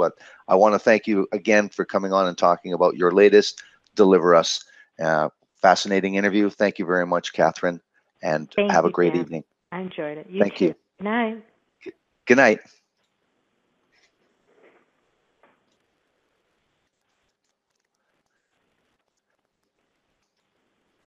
I want to thank you again for coming on and talking about your latest, Deliver Us. Fascinating interview. Thank you very much, Kathryn, and have a great evening. I enjoyed it. Thank you. Good night. Good night.